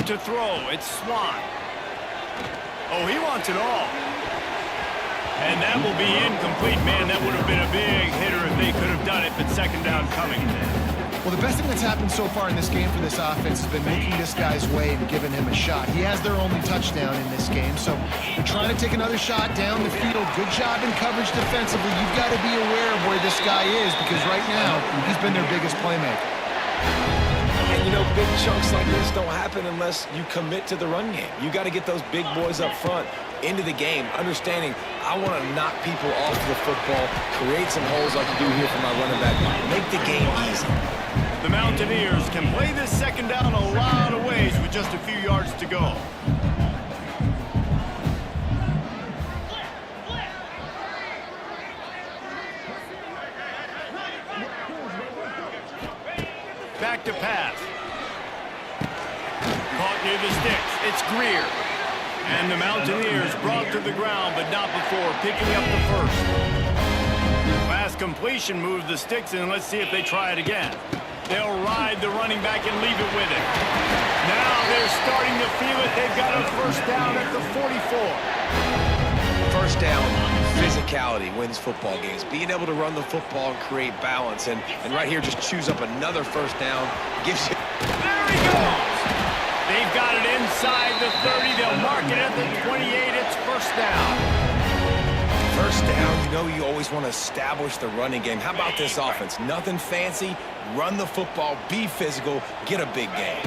To throw, it's Swan. Oh, he wants it all. And that will be incomplete. Man, that would have been a big hitter if they could have done it, but second down coming. Well, the best thing that's happened so far in this game for this offense has been making this guy's way and giving him a shot. He has their only touchdown in this game, so they're trying to take another shot down the field. Good job in coverage defensively. You've got to be aware of where this guy is because right now he's been their biggest playmaker. And, you know, big chunks like this don't happen unless you commit to the run game. You got to get those big boys up front into the game, understanding I want to knock people off the football, create some holes like you do here for my running back, make the game easy. The Mountaineers can play this second down a lot of ways with just a few yards to go. Back to pass. Caught near the sticks. It's Greer. And the Mountaineers brought to the ground, but not before picking up the first. Last completion moves the sticks in. Let's see if they try it again. They'll ride the running back and leave it with it. Now they're starting to feel it. They've got a first down at the 44. First down, physicality wins football games. Being able to run the football and create balance. And right here, just choose up another first down. Gives you... There he goes! They've got it inside the 30. They'll mark it at the 28. It's first down. First down, you know you always want to establish the running game. How about this offense? Nothing fancy. Run the football, be physical, get a big gain.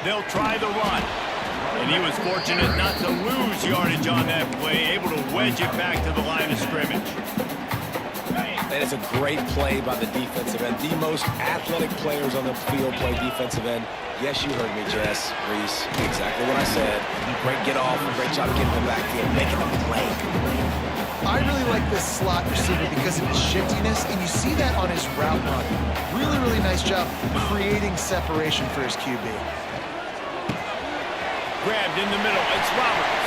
They'll try the run. And he was fortunate not to lose yardage on that play, able to wedge it back to the line of scrimmage. That is a great play by the defensive end. The most athletic players on the field play defensive end. Yes, you heard me, Jess, Reese. Exactly what I said. Great get off, great job getting the backfield, making a play. I really like this slot receiver because of his shiftiness, and you see that on his route run. Really, really nice job creating separation for his QB. Grabbed in the middle. It's Roberts.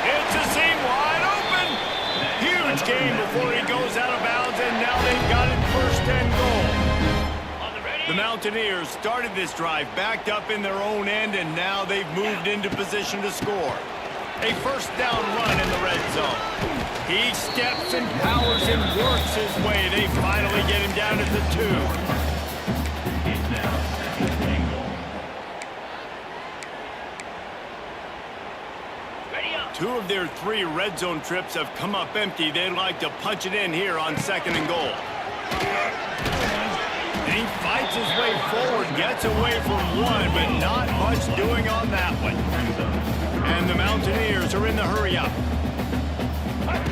It's a seam wide open. Huge gain before he goes out of bounds, and now they've got it first and goal. The Mountaineers started this drive backed up in their own end, and now they've moved into position to score. A first down run in the red zone. He steps and powers and works his way. They finally get him down at the 2. Two of their 3 red zone trips have come up empty. They'd like to punch it in here on 2nd and goal. And he fights his way forward, gets away from one, but not much doing on that one. And the Mountaineers are in the hurry-up.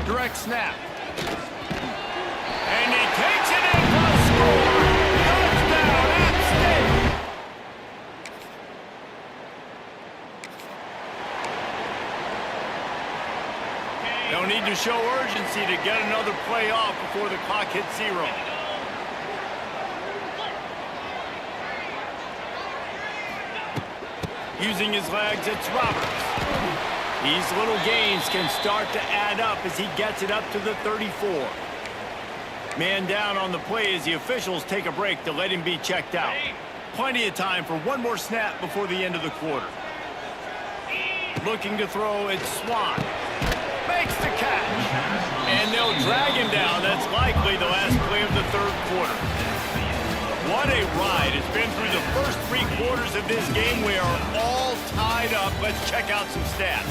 Direct snap. And he takes it in for a score. Touchdown, App State. They'll need to show urgency to get another play off before the clock hits 0. Using his legs, it's Roberts. These little gains can start to add up as he gets it up to the 34. Man down on the play as the officials take a break to let him be checked out. Plenty of time for one more snap before the end of the quarter. Looking to throw, it's Swan. Makes the catch. And they'll drag him down. That's likely the last play of the 3rd quarter. What a ride. It's been through the first 3 quarters of this game. We are all tied up. Let's check out some stats.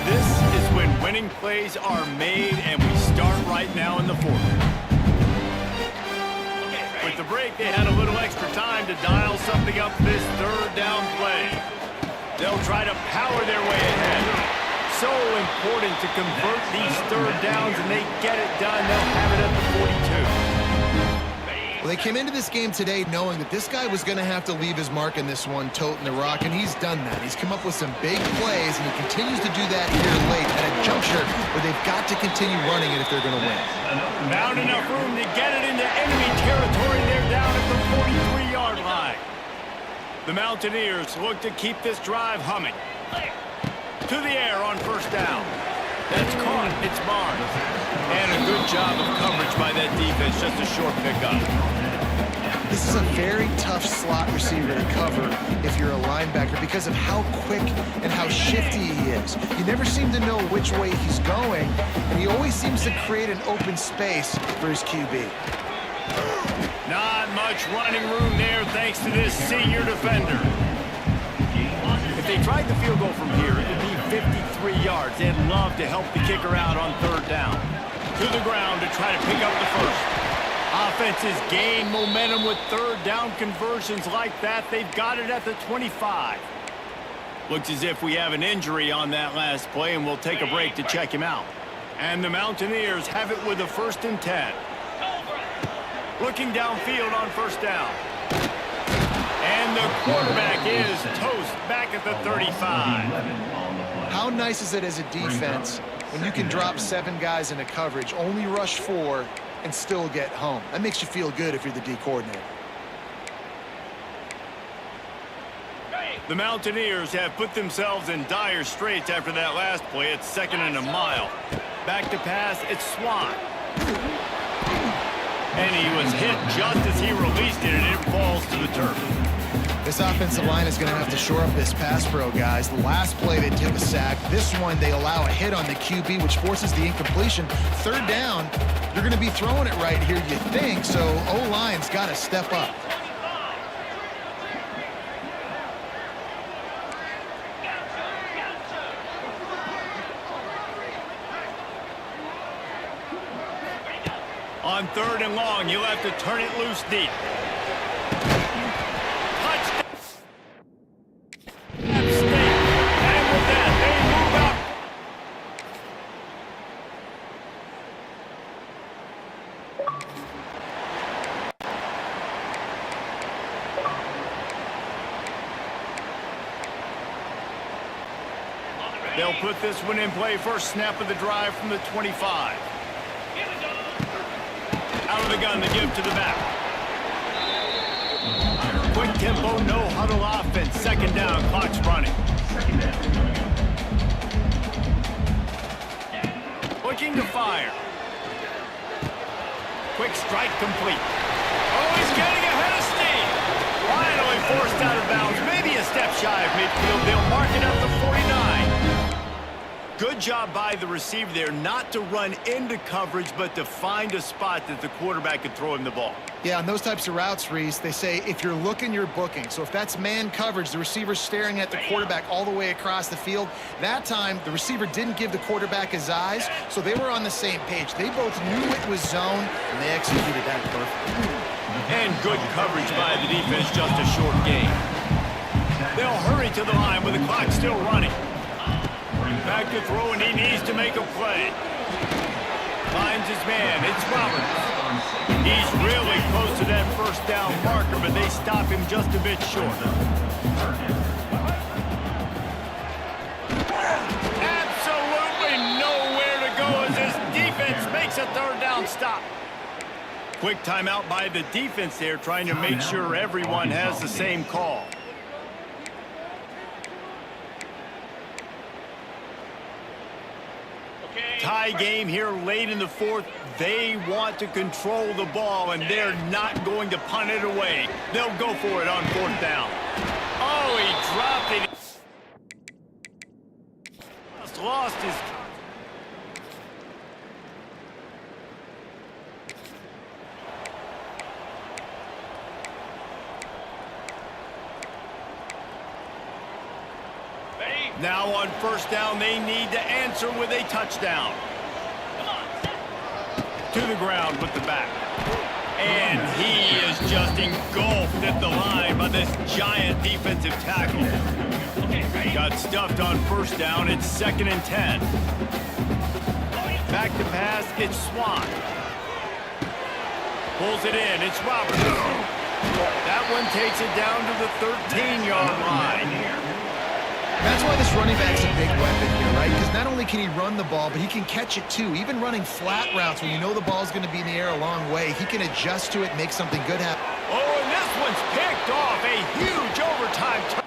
This is when winning plays are made, and we start right now in the 4th. With the break, they had a little extra time to dial something up this 3rd down play. They'll try to power their way ahead. So important to convert these 3rd downs, and they get it done. They'll have it at the 42. Well, they came into this game today knowing that this guy was going to have to leave his mark in this one, toting the rock, and he's done that. He's come up with some big plays, and he continues to do that here late at a juncture where they've got to continue running it if they're going to win. Found enough room to get it into enemy territory. They're down at the 43-yard line. The Mountaineers look to keep this drive humming. To the air on first down. That's caught. It's Barnes. And a good job of coverage by that defense. Just a short pickup. This is a very tough slot receiver to cover if you're a linebacker because of how quick and how shifty he is. You never seem to know which way he's going, and he always seems to create an open space for his QB. Not much running room there thanks to this senior defender. If they tried the field goal from here, it would be 53 yards. They'd love to help the kicker out on 3rd down. To the ground to try to pick up the first. Offenses gain momentum with 3rd down conversions like that. They've got it at the 25. Looks as if we have an injury on that last play, and we'll take a break to check him out. And the Mountaineers have it with a 1st and 10. Looking downfield on first down. And the quarterback is toast back at the 35. How nice is it as a defense when you can drop 7 guys into coverage, only rush 4, and still get home. That makes you feel good if you're the D coordinator. The Mountaineers have put themselves in dire straits after that last play. It's 2nd and a mile. Back to pass, it's Swan. And he was hit just as he released it, and it falls to the turf. This offensive line is going to have to shore up this pass pro, guys. The last play, they took a sack. This one, they allow a hit on the QB, which forces the incompletion. 3rd down, you're going to be throwing it right here, you think, so O-line's got to step up. On 3rd and long, you'll have to turn it loose deep. Touchdown! App State. And with that, they move out. They'll put this one in play. First snap of the drive from the 25. Out of the gun, the give to the back. Quick tempo, no huddle offense. 2nd down, clock's running. Looking to fire. Quick strike complete. Oh, he's getting ahead of steam. Finally forced out of bounds. Maybe a step shy of midfield. They'll mark it up to 49. Good job by the receiver there, not to run into coverage, but to find a spot that the quarterback could throw him the ball. Yeah, on those types of routes, Reese, they say if you're looking, you're booking. So if that's man coverage, the receiver's staring at the quarterback all the way across the field. That time, the receiver didn't give the quarterback his eyes, so they were on the same page. They both knew it was zone, and they executed that perfectly. And good coverage by the defense, just a short game. They'll hurry to the line with the clock still running. Back to throw, and he needs to make a play. Finds his man. It's Roberts. He's really close to that 1st down marker, but they stop him just a bit short. Absolutely nowhere to go as this defense makes a 3rd down stop. Quick timeout by the defense there, trying to make sure everyone has the same call. Tie game here late in the 4th. They want to control the ball, and they're not going to punt it away. They'll go for it on 4th down. Oh, he dropped it. Just lost his... Now on 1st down, they need to answer with a touchdown. To the ground with the back. And he is just engulfed at the line by this giant defensive tackle. Got stuffed on 1st down. It's 2nd and 10. Back to pass. It's Swan. Pulls it in. It's Roberts. That one takes it down to the 13-yard line. That's why this running back's a big weapon here, right? Because not only can he run the ball, but he can catch it too. Even running flat routes when you know the ball's going to be in the air a long way, he can adjust to it, make something good happen. Oh, and this one's picked off. A huge overtime touchdown.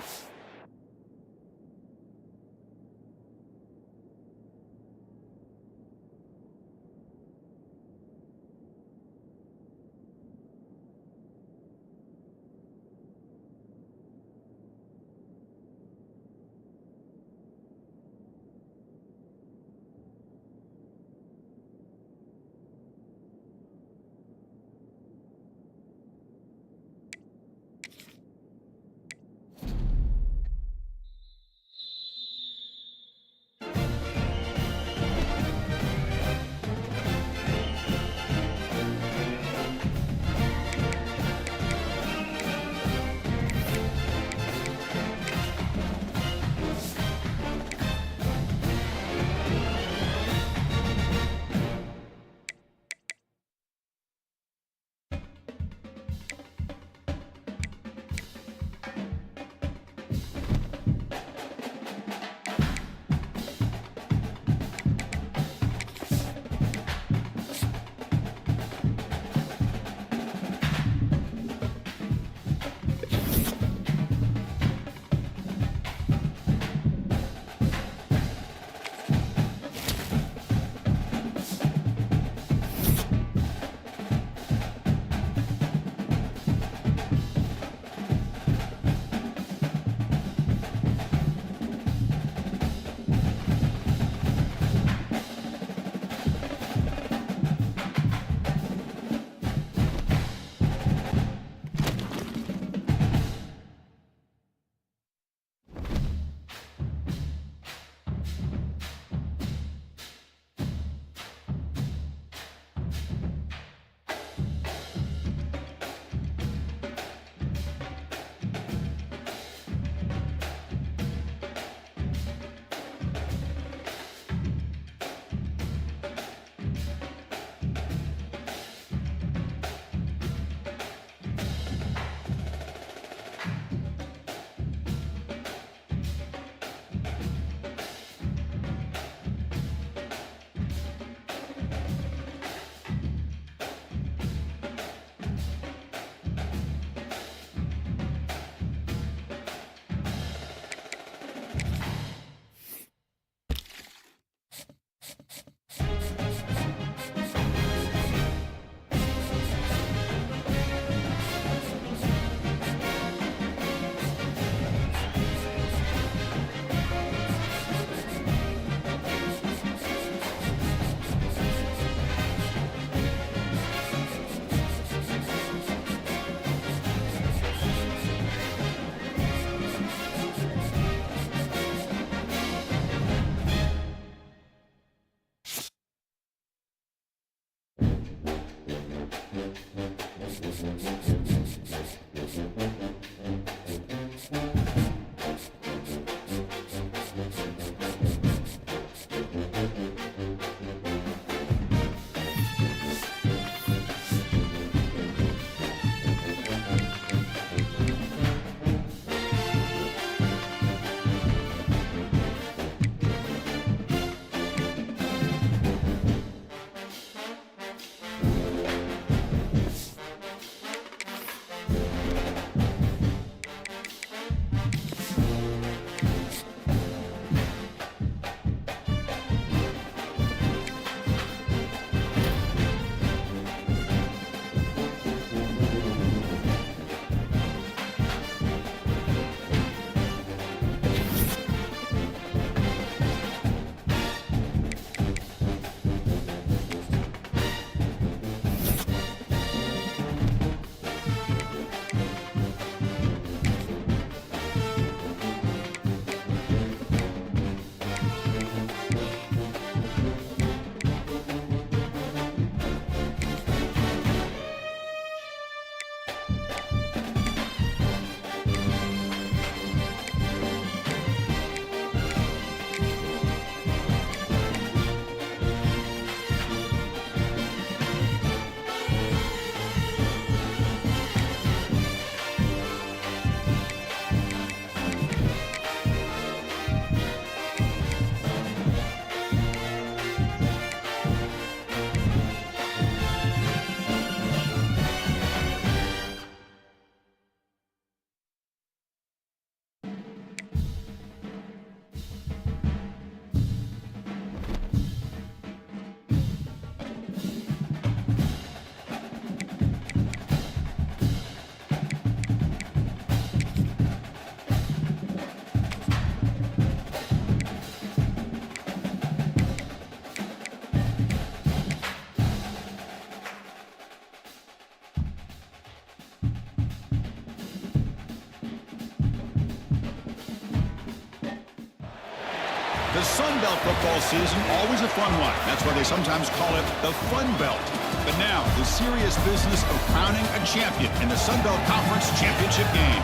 Sun Belt football season, always a fun one. That's why they sometimes call it the Fun Belt. But now, the serious business of crowning a champion in the Sun Belt Conference Championship game.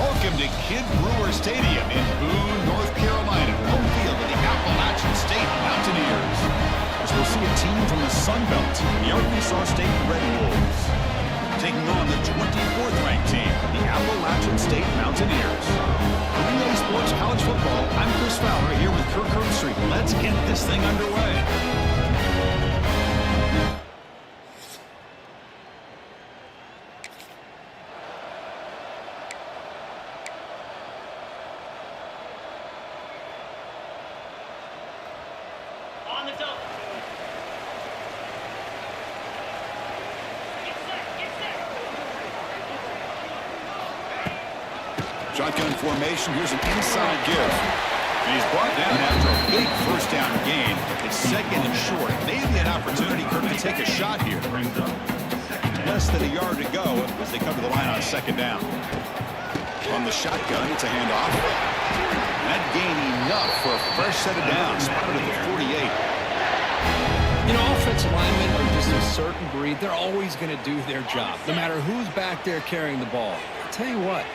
Welcome to Kid Brewer Stadium in Boone, North Carolina, home field of the Appalachian State Mountaineers. As we'll see a team from the Sun Belt, the Arkansas State Red Wolves, taking on the 24th ranked team, the Appalachian State Mountaineers. For Relay Sports College Football, I'm Chris Fowler here with Kirk Herbstreit. Let's get this thing underway. On the double. Get set, get set. Shotgun formation, here's an inside give. And he's brought down after a big first down gain. It's second and short. Maybe an opportunity, Kirk, to take a shot here. Less than a yard to go as they come to the line on second down. On the shotgun, it's a handoff. That gain enough for a fresh set of downs. Spotted at the 48. You know, offensive linemen are just a certain breed. They're always going to do their job, no matter who's back there carrying the ball. I'll tell you what,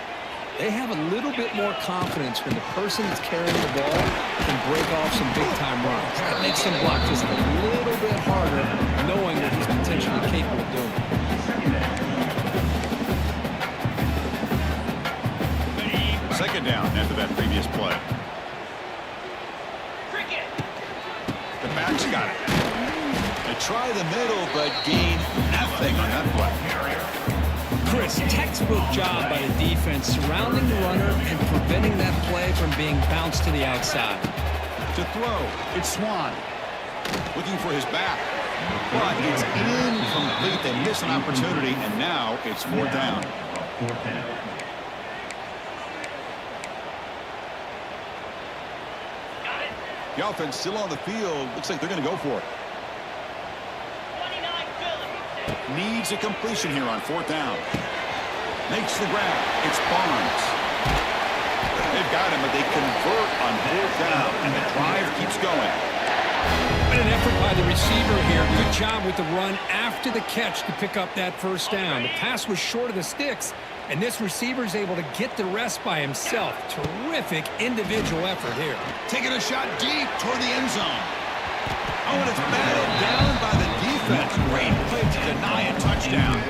they have a little bit more confidence when the person that's carrying the ball can break off some big-time runs. That makes them block just a little bit harder, knowing that he's potentially capable of doing it. Second down after that previous play. Cricket. The back's got it. They try the middle, but gain nothing on that play. Chris, textbook job by the defense surrounding the runner and preventing that play from being bounced to the outside. To throw, it's Swan. Looking for his back. But it's incomplete. They miss an opportunity, and now it's fourth down. Got it. The offense still on the field. Looks like they're going to go for it. 29 Philly. Needs a completion here on fourth down. Makes the grab. It's Barnes. They've got him, but they convert on fourth down, and the drive keeps going. But an effort by the receiver here. Good job with the run after the catch to pick up that first down. The pass was short of the sticks, and this receiver is able to get the rest by himself. Terrific individual effort here. Taking a shot deep toward the end zone. Oh, and it's batted down by the defense. Great play to deny a touchdown.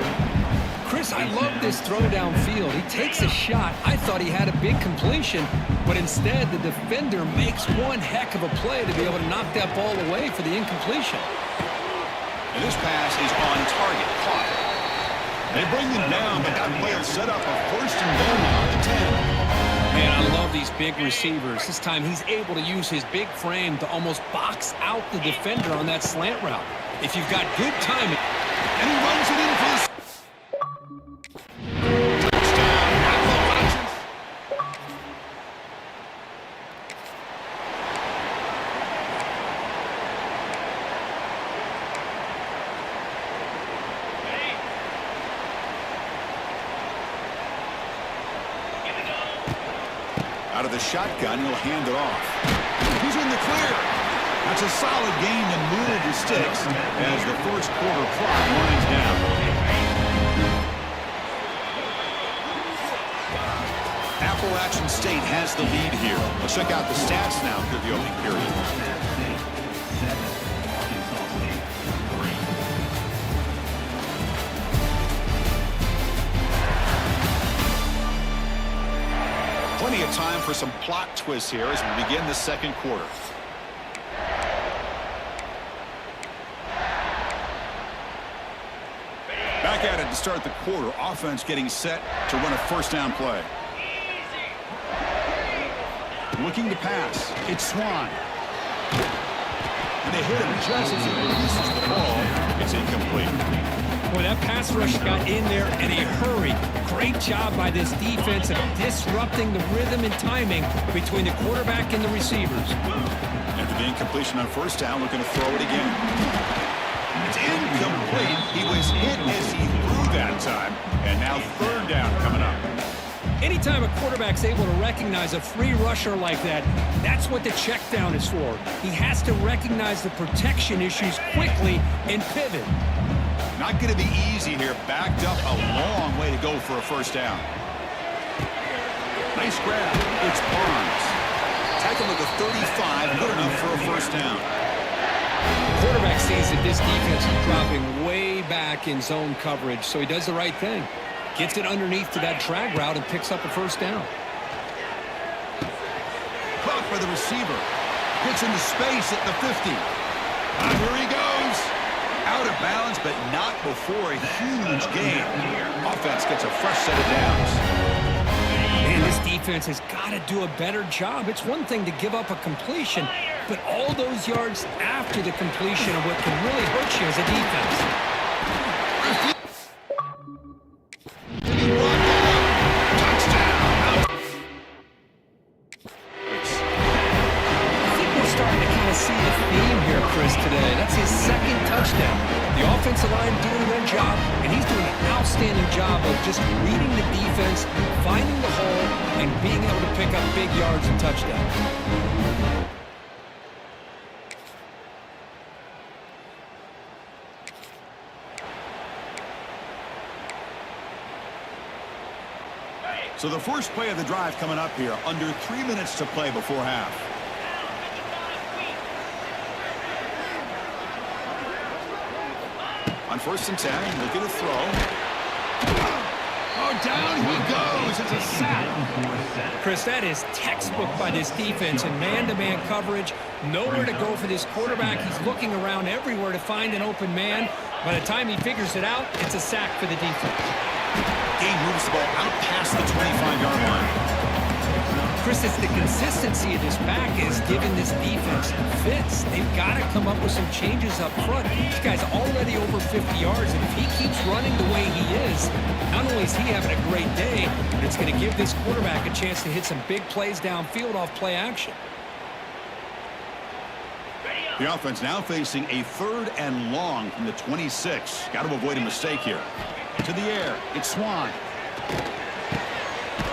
Chris, I love this throw downfield. He takes a shot. I thought he had a big completion, but instead the defender makes one heck of a play to be able to knock that ball away for the incompletion. And this pass is on target. Caught. They bring them down, but that play will set up a first and goal now at the 10. Man, I love these big receivers. This time he's able to use his big frame to almost box out the defender on that slant route. If you've got good timing. And he runs it in for the touchdown. Appalachians. Hey. Here we go. Out of the shotgun, he'll hand it off. He's in the clear. That's a solid gain to move the sticks as the first quarter clock winds down. Appalachian State has the lead here. Let's check out the stats now through the opening period. Plenty of time for some plot twists here as we begin the second quarter. Back at it to start the quarter. Offense getting set to run a first down play. Looking to pass. It's Swan. And they hit him just as he releases the ball. It's incomplete. Boy, that pass rush got in there in a hurry. Great job by this defense of disrupting the rhythm and timing between the quarterback and the receivers. After the incompletion on first down, looking to throw it again. It's incomplete. He was hit as he threw that time. And now third down coming up. Anytime a quarterback's able to recognize a free rusher like that, that's what the check down is for. He has to recognize the protection issues quickly and pivot. Not going to be easy here. Backed up a long way to go for a first down. Nice grab. It's Barnes. Tackle at the 35. Good enough for a first down. Quarterback sees that this defense is dropping way back in zone coverage, so he does the right thing. Gets it underneath to that drag route and picks up a first down. Caught by the receiver. Gets into space at the 50. Here he goes. Out of bounds, but not before a huge gain. Offense gets a fresh set of downs. Man, this defense has got to do a better job. It's one thing to give up a completion, but all those yards after the completion are what can really hurt you as a defense. Touchdown. I think we're starting to kind of see the theme here, Chris, today. That's his second touchdown. The offensive line doing their job, and he's doing an outstanding job of just reading the defense, finding the hole, and being able to pick up big yards and touchdowns. So the first play of the drive coming up here. Under 3 minutes to play before half. On 1st and 10, looking to throw. Oh, down he goes. It's a sack. Chris, that is textbook by this defense in man-to-man coverage. Nowhere to go for this quarterback. He's looking around everywhere to find an open man. By the time he figures it out, it's a sack for the defense. Game moves the ball out past the 25-yard line. Chris, it's the consistency of this back is giving this defense fits. They've got to come up with some changes up front. This guy's already over 50 yards, and if he keeps running the way he is, not only is he having a great day, but it's going to give this quarterback a chance to hit some big plays downfield off play action. The offense now facing a 3rd and long from the 26. Got to avoid a mistake here. To the air, it's Swan.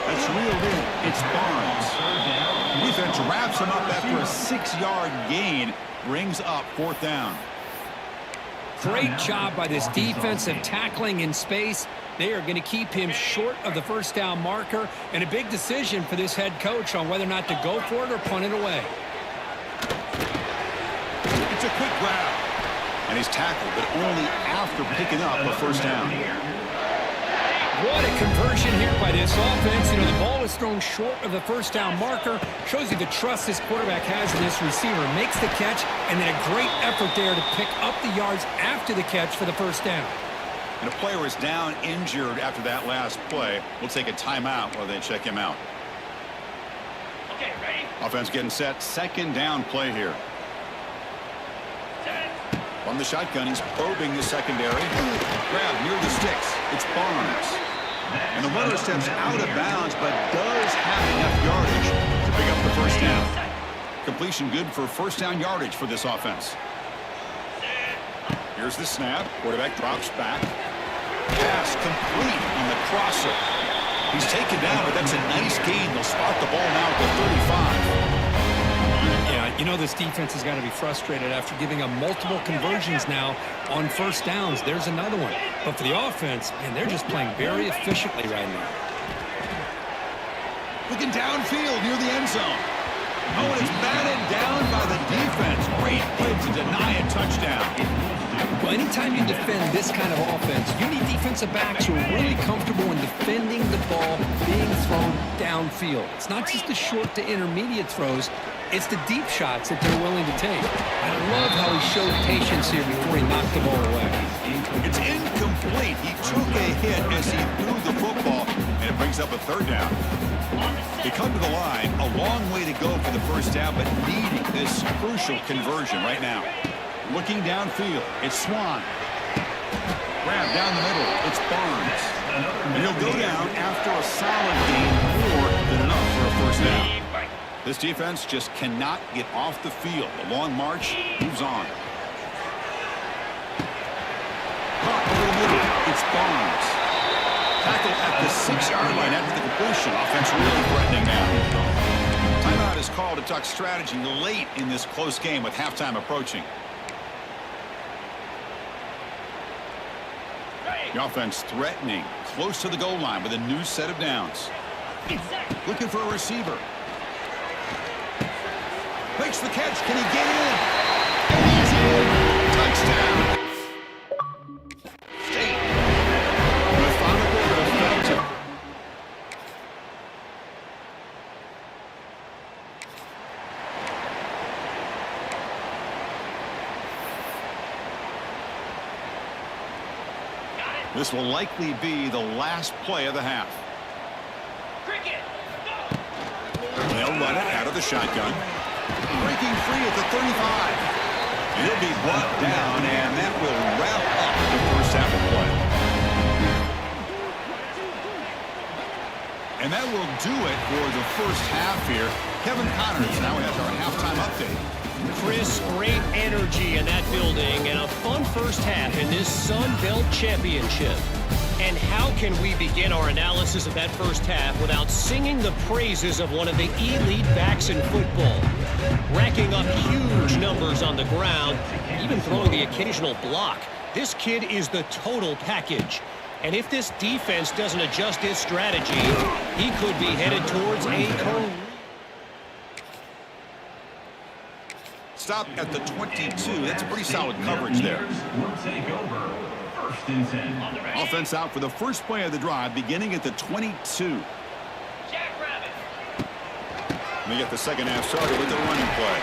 That's reeled in. It's Barnes. Defense wraps him up after a 6-yard gain. Brings up 4th down. Great job by this defensive tackling in space. They are going to keep him short of the first down marker, and a big decision for this head coach on whether or not to go for it or punt it away. It's a quick grab. And he's tackled, but only after picking up a first down. What a conversion here by this offense. You know, the ball is thrown short of the first down marker. Shows you the trust this quarterback has in this receiver. Makes the catch, and then a great effort there to pick up the yards after the catch for the first down. And a player is down injured after that last play. We'll take a timeout while they check him out. Okay, ready? Offense getting set. 2nd down play here. From the shotgun, he's probing the secondary. Grab near the sticks. It's Barnes. And the runner steps out of bounds, but does have enough yardage to pick up the first down. Completion good for first down yardage for this offense. Here's the snap. Quarterback drops back. Pass complete on the crosser. He's taken down, but that's a nice gain. They'll spot the ball now at the 35. Yeah, you know this defense has got to be frustrated after giving up multiple conversions now on first downs. There's another one. But for the offense, man, they're just playing very efficiently right now. Looking downfield near the end zone. Oh, and it's batted down by the defense. Great play to deny a touchdown. Well, anytime you defend this kind of offense, you need defensive backs who are really comfortable in defending the ball being thrown downfield. It's not just the short to intermediate throws. It's the deep shots that they're willing to take. I love how he showed patience here before he knocked the ball away. It's incomplete. He took a hit as he threw the football, and it brings up a 3rd down. They come to the line. A long way to go for the first down, but needing this crucial conversion right now. Looking downfield, it's Swan. Grab down the middle, it's Barnes. And he'll go down after a solid gain, more than enough for a first down. This defense just cannot get off the field. The long march moves on. Caught over the middle, it's Barnes. Tackled at the 6-yard line after the completion. Offense really threatening now. Timeout is called to talk strategy late in this close game with halftime approaching. The offense threatening close to the goal line with a new set of downs. Looking for a receiver. Makes the catch. Can he get in? And he's in. Touchdown. State. Methodical but effective. This will likely be the last play of the half. They'll run it out of the shotgun. Breaking free at the 35. He'll be brought down, and that will wrap up the first half of play. And that will do it for the first half here. Kevin Connors now has our halftime update. Chris, great energy in that building and a fun first half in this Sun Belt Championship. And how can we begin our analysis of that first half without singing the praises of one of the elite backs in football? Racking up huge numbers on the ground, even throwing the occasional block. This kid is the total package. And if this defense doesn't adjust its strategy, he could be headed towards a career. Stop at the 22. That's pretty solid coverage there. Offense out for the first play of the drive, beginning at the 22. We get the second half started with the running play.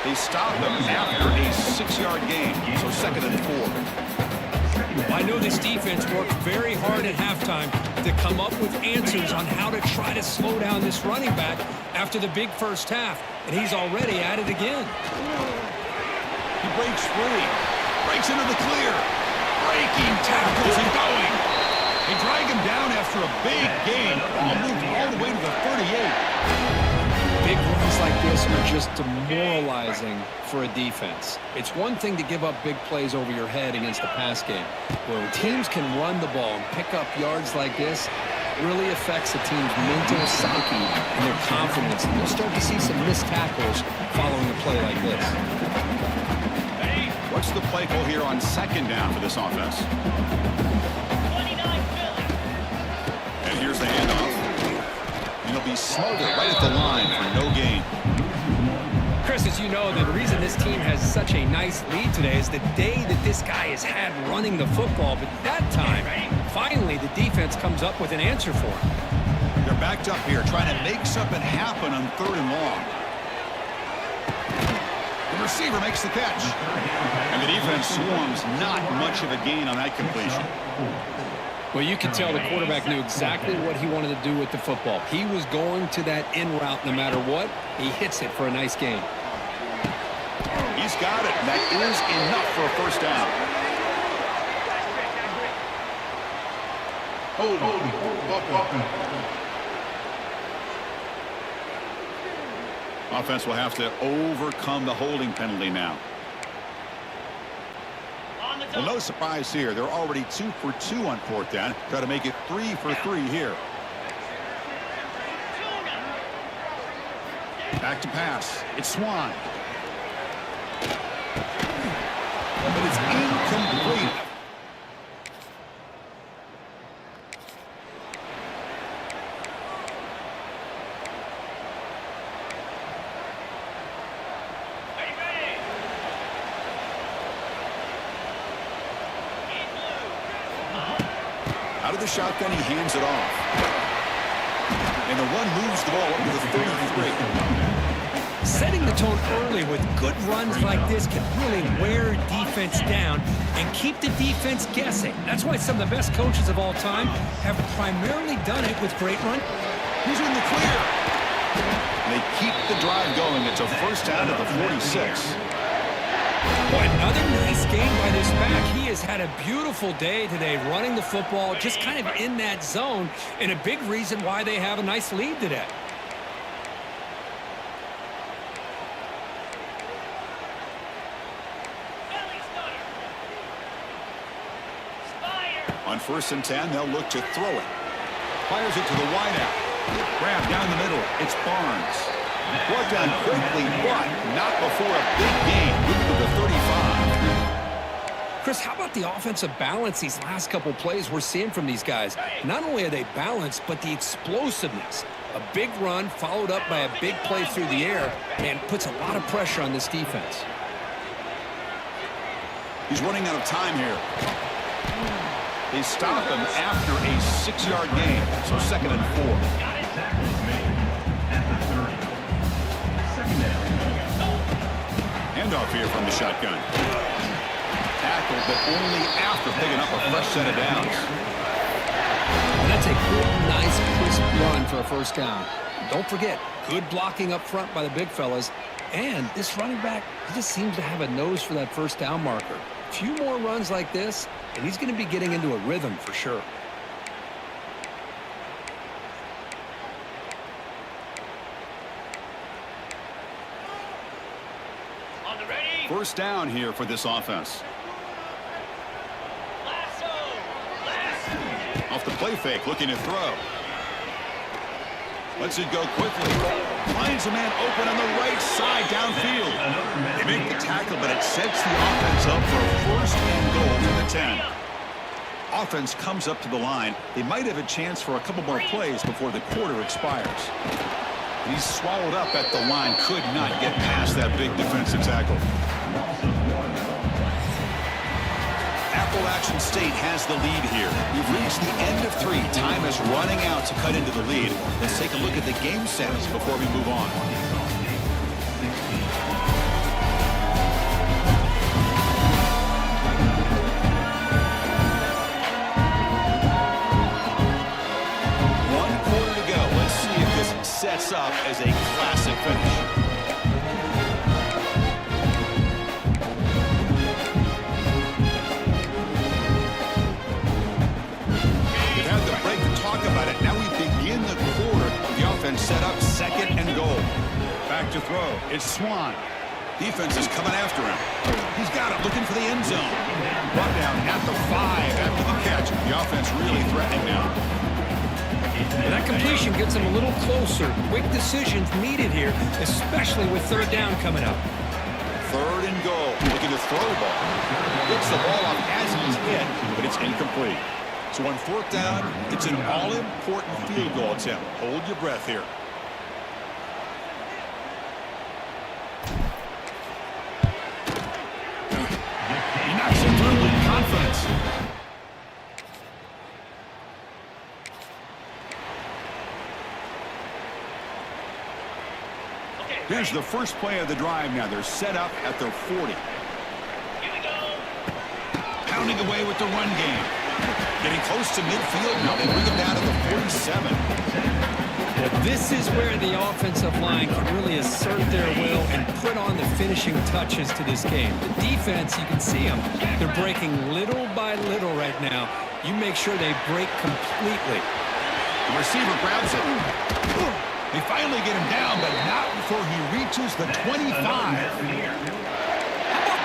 They stop them after a 6-yard gain, so 2nd and 4. I know this defense worked very hard at halftime to come up with answers on how to try to slow down this running back after the big first half, and he's already at it again. He breaks free, breaks into the clear, breaking tackles and going. They drag him down after a big gain. Ball moved all the way to the 38. Big runs like this are just demoralizing for a defense. It's one thing to give up big plays over your head against the pass game. When teams can run the ball and pick up yards like this, it really affects a team's mental psyche and their confidence. And you'll start to see some missed tackles following a play like this. What's the play call here on 2nd down for this offense? And here's the handoff. And he'll be smothered right at the line for no gain. Chris, as you know, the reason this team has such a nice lead today is the day that this guy has had running the football. But that time, finally, the defense comes up with an answer for him. They're backed up here, trying to make something happen on 3rd and long. The receiver makes the catch. And the defense swarms not much of a gain on that completion. Well, you can tell the quarterback knew exactly what he wanted to do with the football. He was going to that in route no matter what. He hits it for a nice gain. He's got it. That is enough for a first down. Offense will have to overcome the holding penalty now. Well, no surprise here. They're already 2 for 2 on 4th down. Try to make it 3 for 3 here. Back to pass. It's Swan. But it's incomplete. Out of the shotgun, he hands it off. And the run moves the ball up to the 33. Setting the tone early with good runs like this can really wear defense down and keep the defense guessing. That's why some of the best coaches of all time have primarily done it with great run. He's in the clear. They keep the drive going. It's a first down at the 46. Boy, another nice game by this back. He has had a beautiful day today running the football, just kind of in that zone, and a big reason why they have a nice lead today. On 1st and 10, they'll look to throw it. Fires it to the wideout. Grab down the middle. It's Barnes. Brought down quickly, but not before a big gain. Moving to the 35. Chris, how about the offensive balance these last couple plays we're seeing from these guys? Not only are they balanced, but the explosiveness. A big run followed up by a big play through the air and puts a lot of pressure on this defense. He's running out of time here. They stop him after a 6-yard gain, so 2nd and 4. Handoff here from the shotgun. Tackled, but only after picking up a fresh set of downs. And that's a good, nice, crisp run for a first down. Don't forget, good blocking up front by the big fellas. And this running back, he just seems to have a nose for that first down marker. A few more runs like this, and he's going to be getting into a rhythm for sure. On the ready. First down here for this offense. Lasso. Off the play fake, looking to throw. Lets it go quickly. Finds a man open on the right side downfield. They make the tackle, but it sets the offense up for a first and goal from the 10. Offense comes up to the line. They might have a chance for a couple more plays before the quarter expires. He's swallowed up at the line. Could not get past that big defensive tackle. Appalachian State has the lead here. We've reached the end of 3. Time is running out to cut into the lead. Let's take a look at the game stats before we move on. One quarter to go. Let's see if this sets up as a classic finish. About it. Now we begin the quarter. The offense set up 2nd and goal. Back to throw. It's Swan. Defense is coming after him. He's got it, looking for the end zone. Brought down at the 5 after the catch. The offense really threatening now. And that completion gets him a little closer. Quick decisions needed here, especially with 3rd down coming up. 3rd and goal. Looking to throw the ball. Gets the ball off as he's hit, but it's incomplete. So on 4th down, it's an all-important field goal attempt. Hold your breath here. He knocks it through with confidence. Okay. Here's the first play of the drive now. They're set up at their 40. Here we go. Pounding away with the run game. Getting close to midfield now. They bring him down to the 47. This is where the offensive line can really assert their will and put on the finishing touches to this game. The defense, you can see them. They're breaking little by little right now. You make sure they break completely. The receiver grabs it. They finally get him down, but not before he reaches the 25.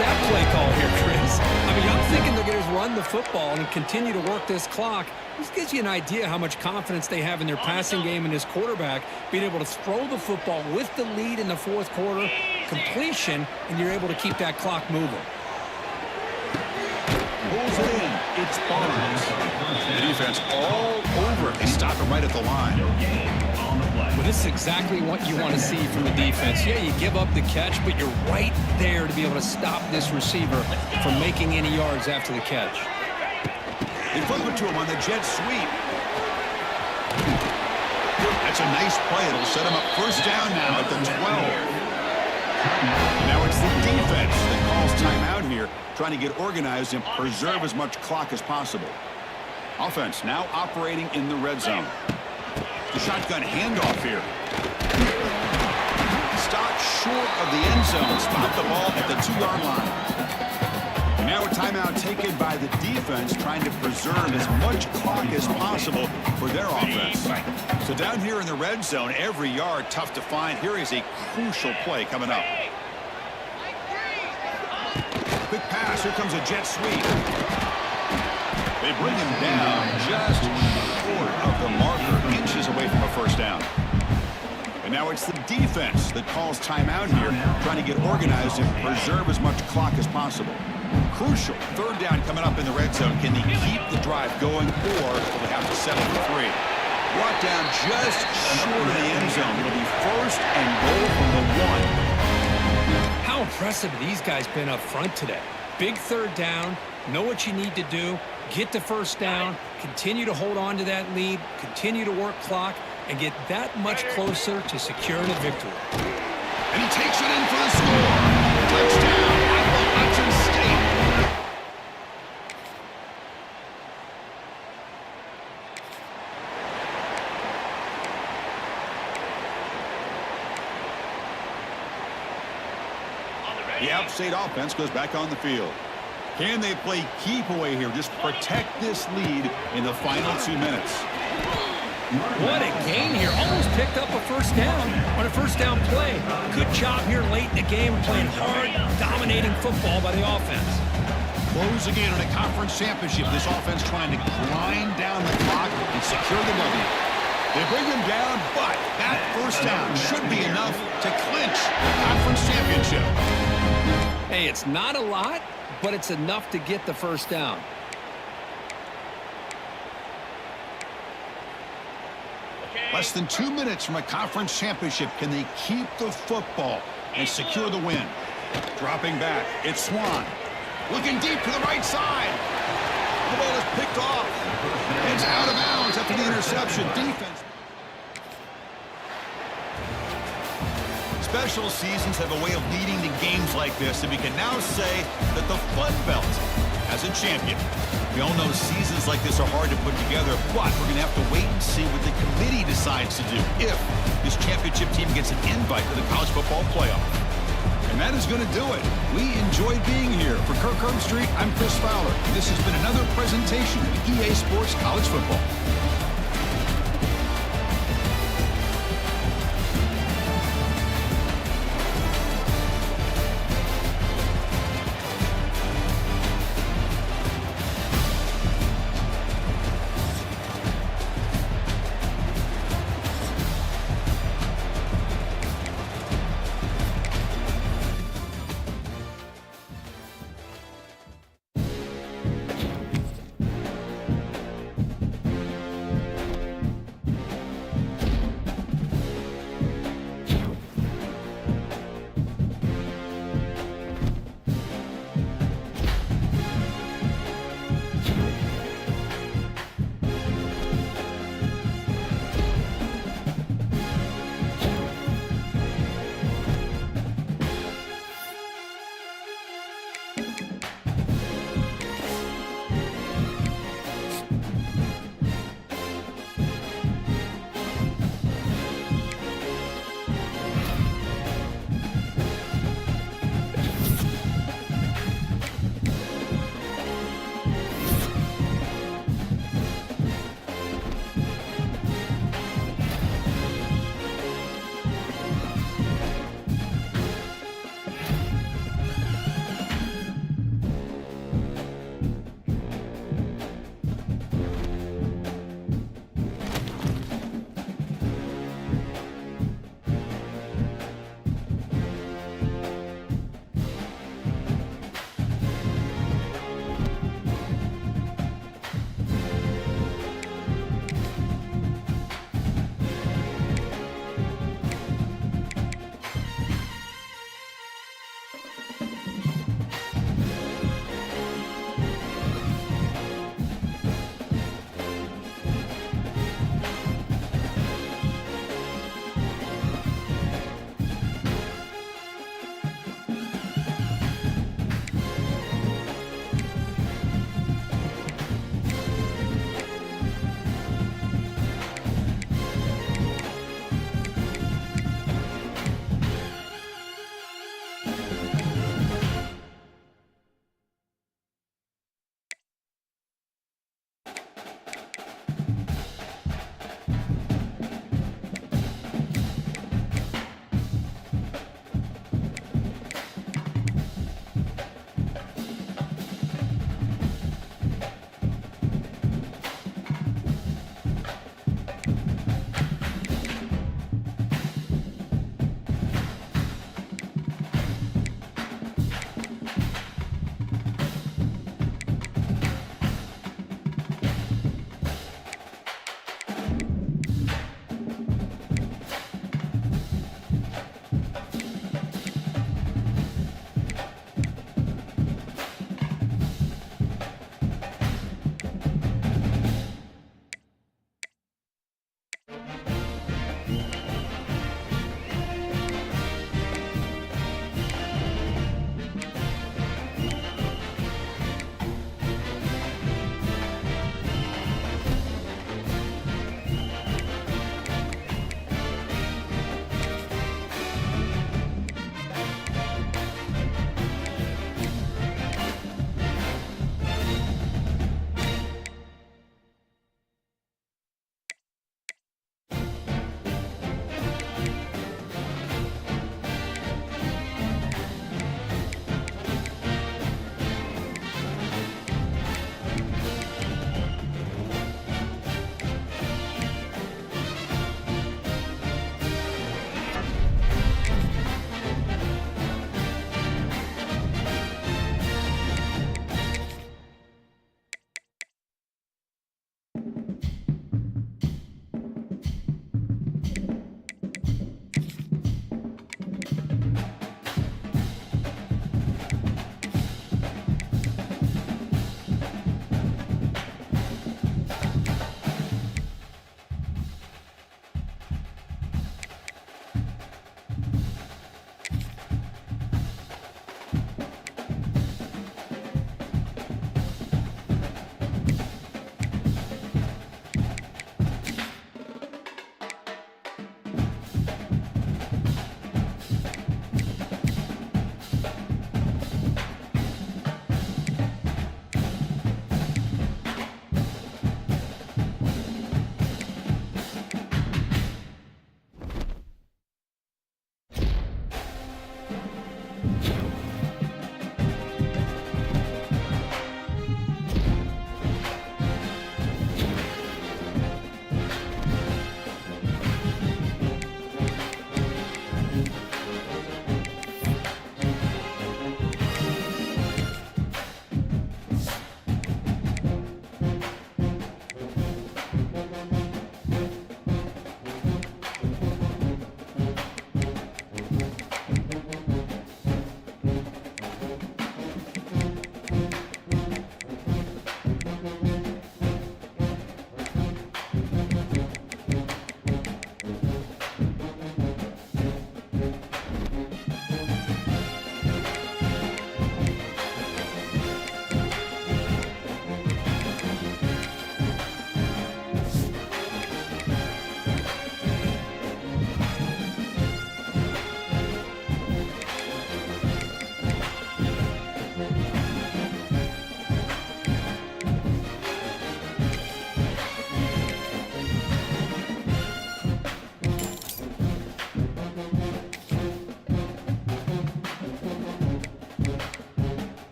That play call here, Chris. I mean, I'm thinking they're going to run the football and continue to work this clock. This gives you an idea how much confidence they have in their passing game and his quarterback, being able to throw the football with the lead in the 4th quarter, completion, and you're able to keep that clock moving. Pulls it in. It's Barnes. The defense all over it. They stop him right at the line. Well, this is exactly what you want to see from the defense. Yeah, you give up the catch, but you're right there to be able to stop this receiver from making any yards after the catch. They flip it to him on the jet sweep. That's a nice play. It'll set him up first down now at the 12. Now it's the defense that calls timeout here, trying to get organized and preserve as much clock as possible. Offense now operating in the red zone. The shotgun handoff here. Stopped short of the end zone. Spot the ball at the 2-yard line. Now a timeout taken by the defense, trying to preserve as much clock as possible for their offense. So down here in the red zone, every yard tough to find. Here is a crucial play coming up. Quick pass. Here comes a jet sweep. They bring him down just short of the marker. down. And now it's the defense that calls timeout here, trying to get organized and preserve as much clock as possible. Crucial. Third down coming up in the red zone. Can they keep the drive going, or will they have to settle for 3? Brought down just short of the end zone. It'll be first and goal from the 1. How impressive have these guys been up front today? Big third down, know what you need to do, get the first down, continue to hold on to that lead, continue to work clock, and get that much closer to securing a victory. And he takes it in for the score. Touchdown, Appalachian State. The App State offense goes back on the field. Can they play keep away here? Just protect this lead in the final 2 minutes. What a gain here. Almost picked up a first down on a first down play. Good job here late in the game, playing hard, dominating football by the offense. Close again in a conference championship. This offense trying to grind down the clock and secure the W. They bring him down, but that first down should be enough to clinch the conference championship. Hey, it's not a lot, but it's enough to get the first down. Less than 2 minutes from a conference championship. Can they keep the football and secure the win? Dropping back, it's Swan. Looking deep to the right side. The ball is picked off. It's out of bounds after the interception. Defense. Special seasons have a way of leading to games like this, and we can now say that the Fun Belt has a champion. We all know seasons like this are hard to put together, but we're going to have to wait and see what the committee decides to do if this championship team gets an invite to the college football playoff. And that is going to do it. We enjoyed being here. For Kirk Herbstreit, I'm Chris Fowler. This has been another presentation of EA Sports College Football.